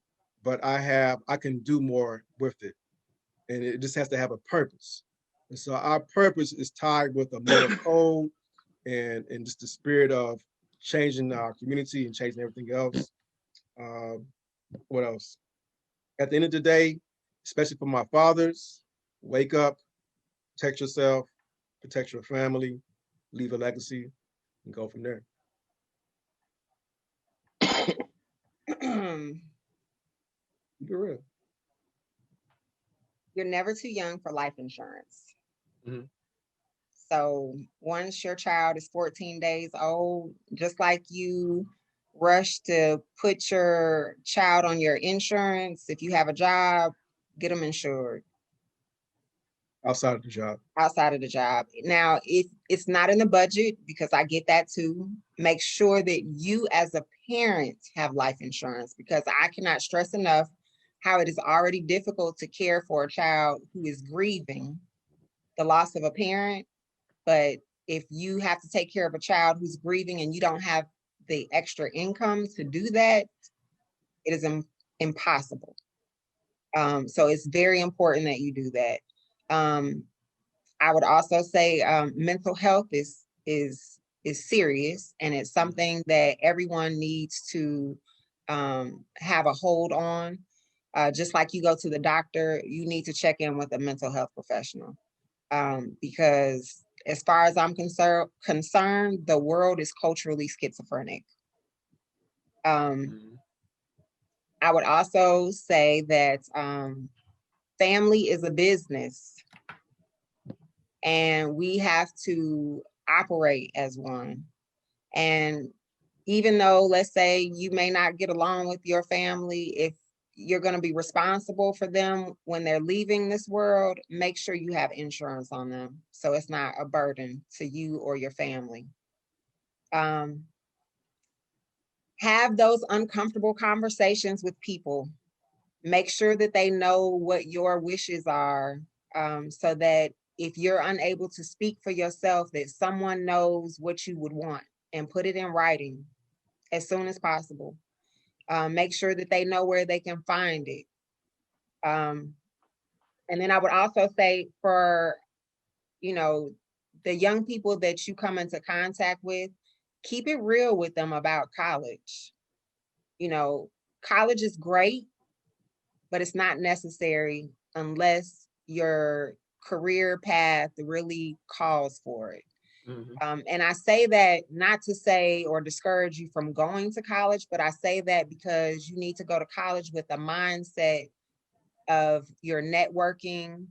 but I can do more with it. And it just has to have a purpose. And so our purpose is tied with a moral code and just the spirit of changing our community and changing everything else. What else? At the end of the day, especially for my fathers, wake up, protect yourself, protect your family, leave a legacy, and go from there. Be real. You're never too young for life insurance. Mm-hmm. So once your child is 14 days old, just like you rush to put your child on your insurance, if you have a job, get them insured. Outside of the job. Outside of the job. Now, if it's not in the budget, because I get that too, make sure that you as a parent have life insurance, because I cannot stress enough how it is already difficult to care for a child who is grieving the loss of a parent. But if you have to take care of a child who's grieving and you don't have the extra income to do that, it is impossible. So it's very important that you do that. I would also say mental health is serious, and it's something that everyone needs to have a hold on. Just like you go to the doctor, you need to check in with a mental health professional, because as far as I'm concerned, the world is culturally schizophrenic. I would also say that family is a business, and we have to operate as one. And even though, let's say, you may not get along with your family, if you're going to be responsible for them when they're leaving this world, make sure you have insurance on them so it's not a burden to you or your family. Have those uncomfortable conversations with people. Make sure that they know what your wishes are, so that if you're unable to speak for yourself, that someone knows what you would want, and put it in writing as soon as possible. Make sure that they know where they can find it. And then I would also say, for, the young people that you come into contact with, keep it real with them about college. College is great, but it's not necessary unless your career path really calls for it. Mm-hmm. And I say that not to say or discourage you from going to college, but I say that because you need to go to college with a mindset of your networking.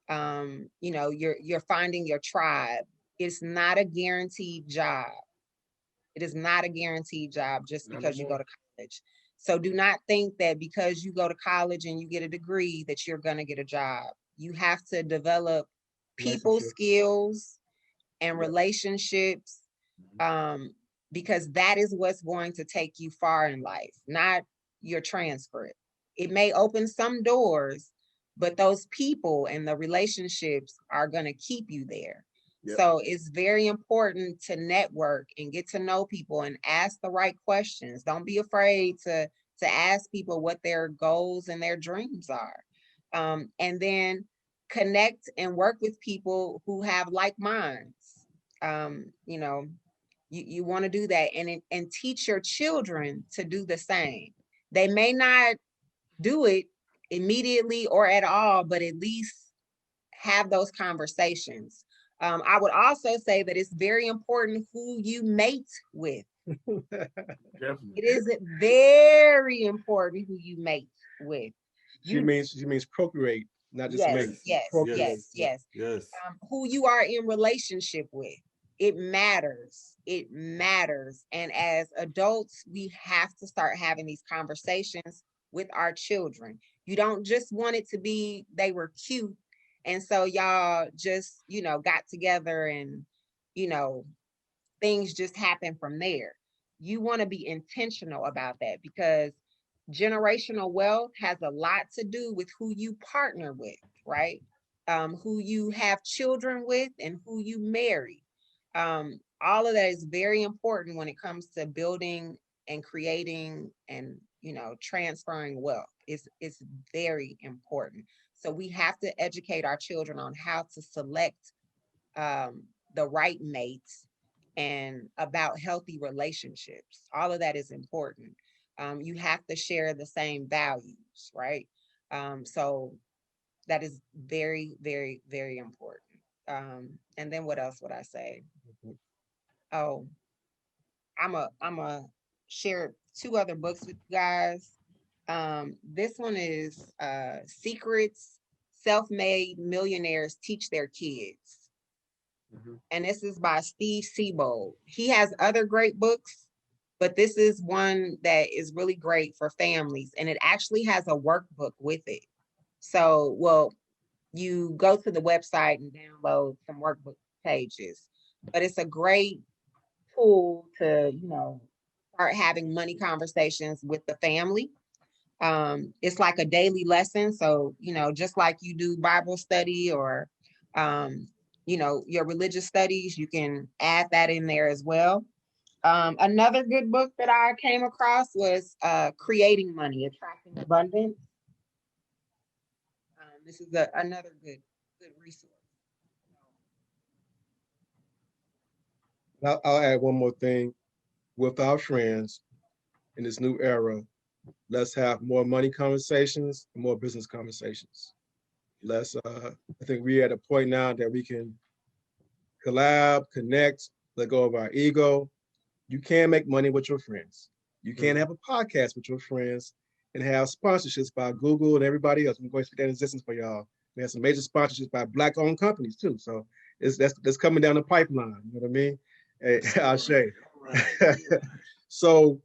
You're finding your tribe. It's not a guaranteed job. It is not a guaranteed job just because you go to college. So do not think that because you go to college and you get a degree that you're going to get a job. You have to develop people skills and relationships, because that is what's going to take you far in life, not your transcript. It may open some doors, but those people and the relationships are going to keep you there. Yep. So it's very important to network and get to know people and ask the right questions. Don't be afraid to ask people what their goals and their dreams are. And then connect and work with people who have like minds. You want to do that, and teach your children to do the same. They may not do it immediately or at all, but at least have those conversations. I would also say that it's very important who you mate with. It is very important who you mate with. She means procreate, not just mate. Yes. Who you are in relationship with. It matters. It matters. And as adults, we have to start having these conversations with our children. You don't just want it to be they were cute, and so y'all just, got together and, things just happen from there. You want to be intentional about that, because generational wealth has a lot to do with who you partner with, right? Who you have children with and who you marry. All of that is very important when it comes to building and creating and, transferring wealth. It's very important. So we have to educate our children on how to select the right mates and about healthy relationships. All of that is important. You have to share the same values, right? So that is very, very, very important. And then what else would I say? Oh, I'm a share 2 other books with you guys. This one is Secrets Self-Made Millionaires Teach Their Kids. And this is by Steve Siebold. He has other great books, but this is one that is really great for families. And it actually has a workbook with it. So, well, you go to the website and download some workbook pages, but it's a great tool to, start having money conversations with the family. It's like a daily lesson. So, just like you do Bible study or, your religious studies, you can add that in there as well. Another good book that I came across was Creating Money, Attracting Abundance. This is another good resource. I'll add one more thing. With our friends in this new era, let's have more money conversations and more business conversations. I think we're at a point now that we can collab, connect, let go of our ego. You can make money with your friends. You can have a podcast with your friends and have sponsorships by Google and everybody else. I'm going to put that in existence for y'all. We have some major sponsorships by Black-owned companies too. So that's coming down the pipeline. You know what I mean? Hey, Ashe. So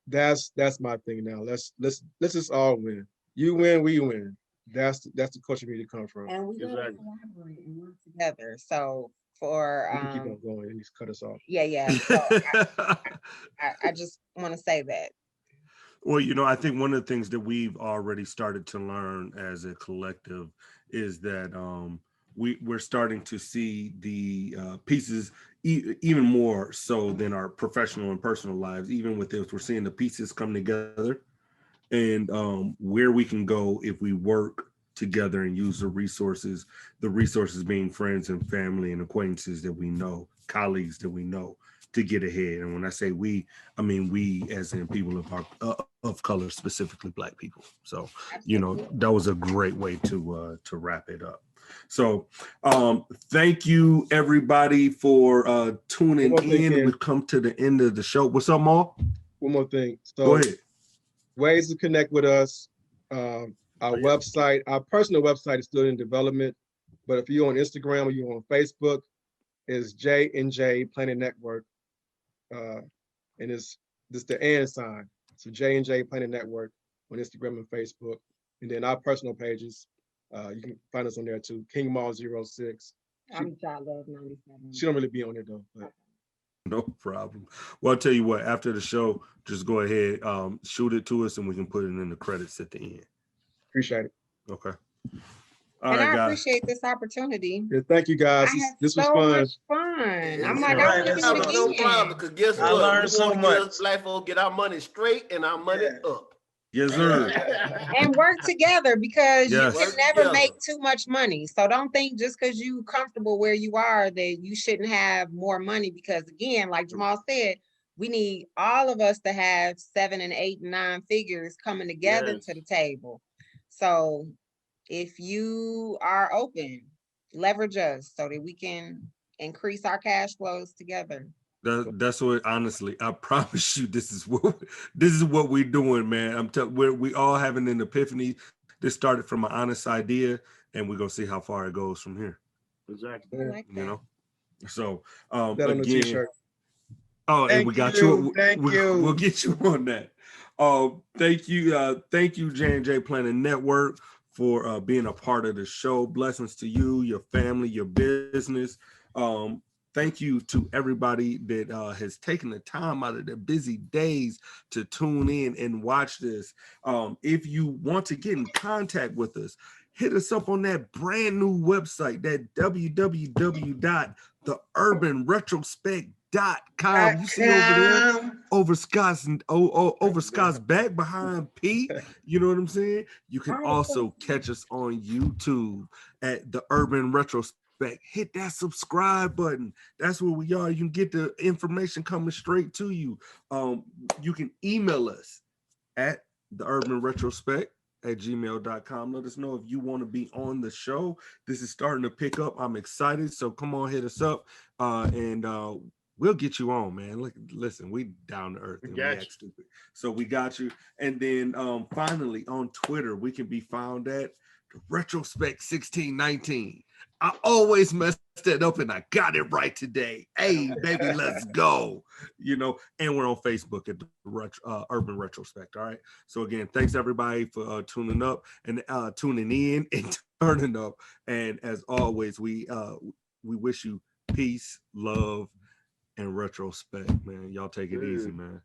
that's my thing now. Let's just all win. You win, we win. That's the culture we need to come from. And we gotta collaborate and work together. So for we can keep on going and just cut us off. Yeah. So I just want to say that. Well, I think one of the things that we've already started to learn as a collective is that we're starting to see the pieces even more so than our professional and personal lives. Even with this, we're seeing the pieces come together and where we can go if we work together and use the resources being friends and family and acquaintances that we know, colleagues that we know, to get ahead. And when I say we, I mean we as in people of color, specifically Black people. So, that was a great way to wrap it up. So thank you everybody for tuning in. We've come to the end of the show. What's up, Maul? One more thing. So go ahead. Ways to connect with us. Our website, our personal website is still in development, but if you're on Instagram or you're on Facebook, it's JandJPlanningNetwork. And it's the and sign. So JandJPlanningNetwork on Instagram and Facebook. And then our personal pages, you can find us on there too. King Mall 06. I'm Love 97. She don't really be on there though. But. No problem. Well, I'll tell you what, after the show, just go ahead, shoot it to us and we can put it in the credits at the end. Appreciate it. Okay. All right, I appreciate this opportunity. Yeah, thank you guys. This was fun. Much fun. I'm like, no problem, because guess what? I learned so much. Black folks get our money straight and our money up. Yes, sir. And work together, because you can never make too much money. So don't think just because you comfortable where you are that you shouldn't have more money, because again, like Jamal said, we need all of us to have 7 and 8 and 9 figures coming together to the table. So if you are open, leverage us so that we can increase our cash flows together. That's what, honestly, I promise you, this is what we're doing, man. We all having an epiphany. This started from an honest idea, and we're gonna see how far it goes from here. Exactly. Like So that on the t-shirt. Oh, and we got you. We'll get you on that. Thank you, JandJPlanningNetwork, for being a part of the show. Blessings to you, your family, your business. Thank you to everybody that has taken the time out of their busy days to tune in and watch this. If you want to get in contact with us, hit us up on that brand new website, that www.theurbanretrospect.com. You see over there, over Scott's back behind Pete. You know what I'm saying? You can also catch us on YouTube at the Urban Retrospect. Hit that subscribe button. That's where we are. You can get the information coming straight to you. You can email us at theurbanretrospect@gmail.com. Let us know if you want to be on the show. This is starting to pick up. I'm excited. So come on, hit us up, and we'll get you on, man. Listen, we down to earth and we act stupid. So we got you. And then finally on Twitter, we can be found at Retrospect 1619. I always mess that up and I got it right today. Hey, baby, let's go. You know, and we're on Facebook at the Urban Retrospect. All right. So again, thanks everybody for tuning up and tuning in and turning up. And as always, we wish you peace, love, and retrospect, man. Y'all take it easy, man.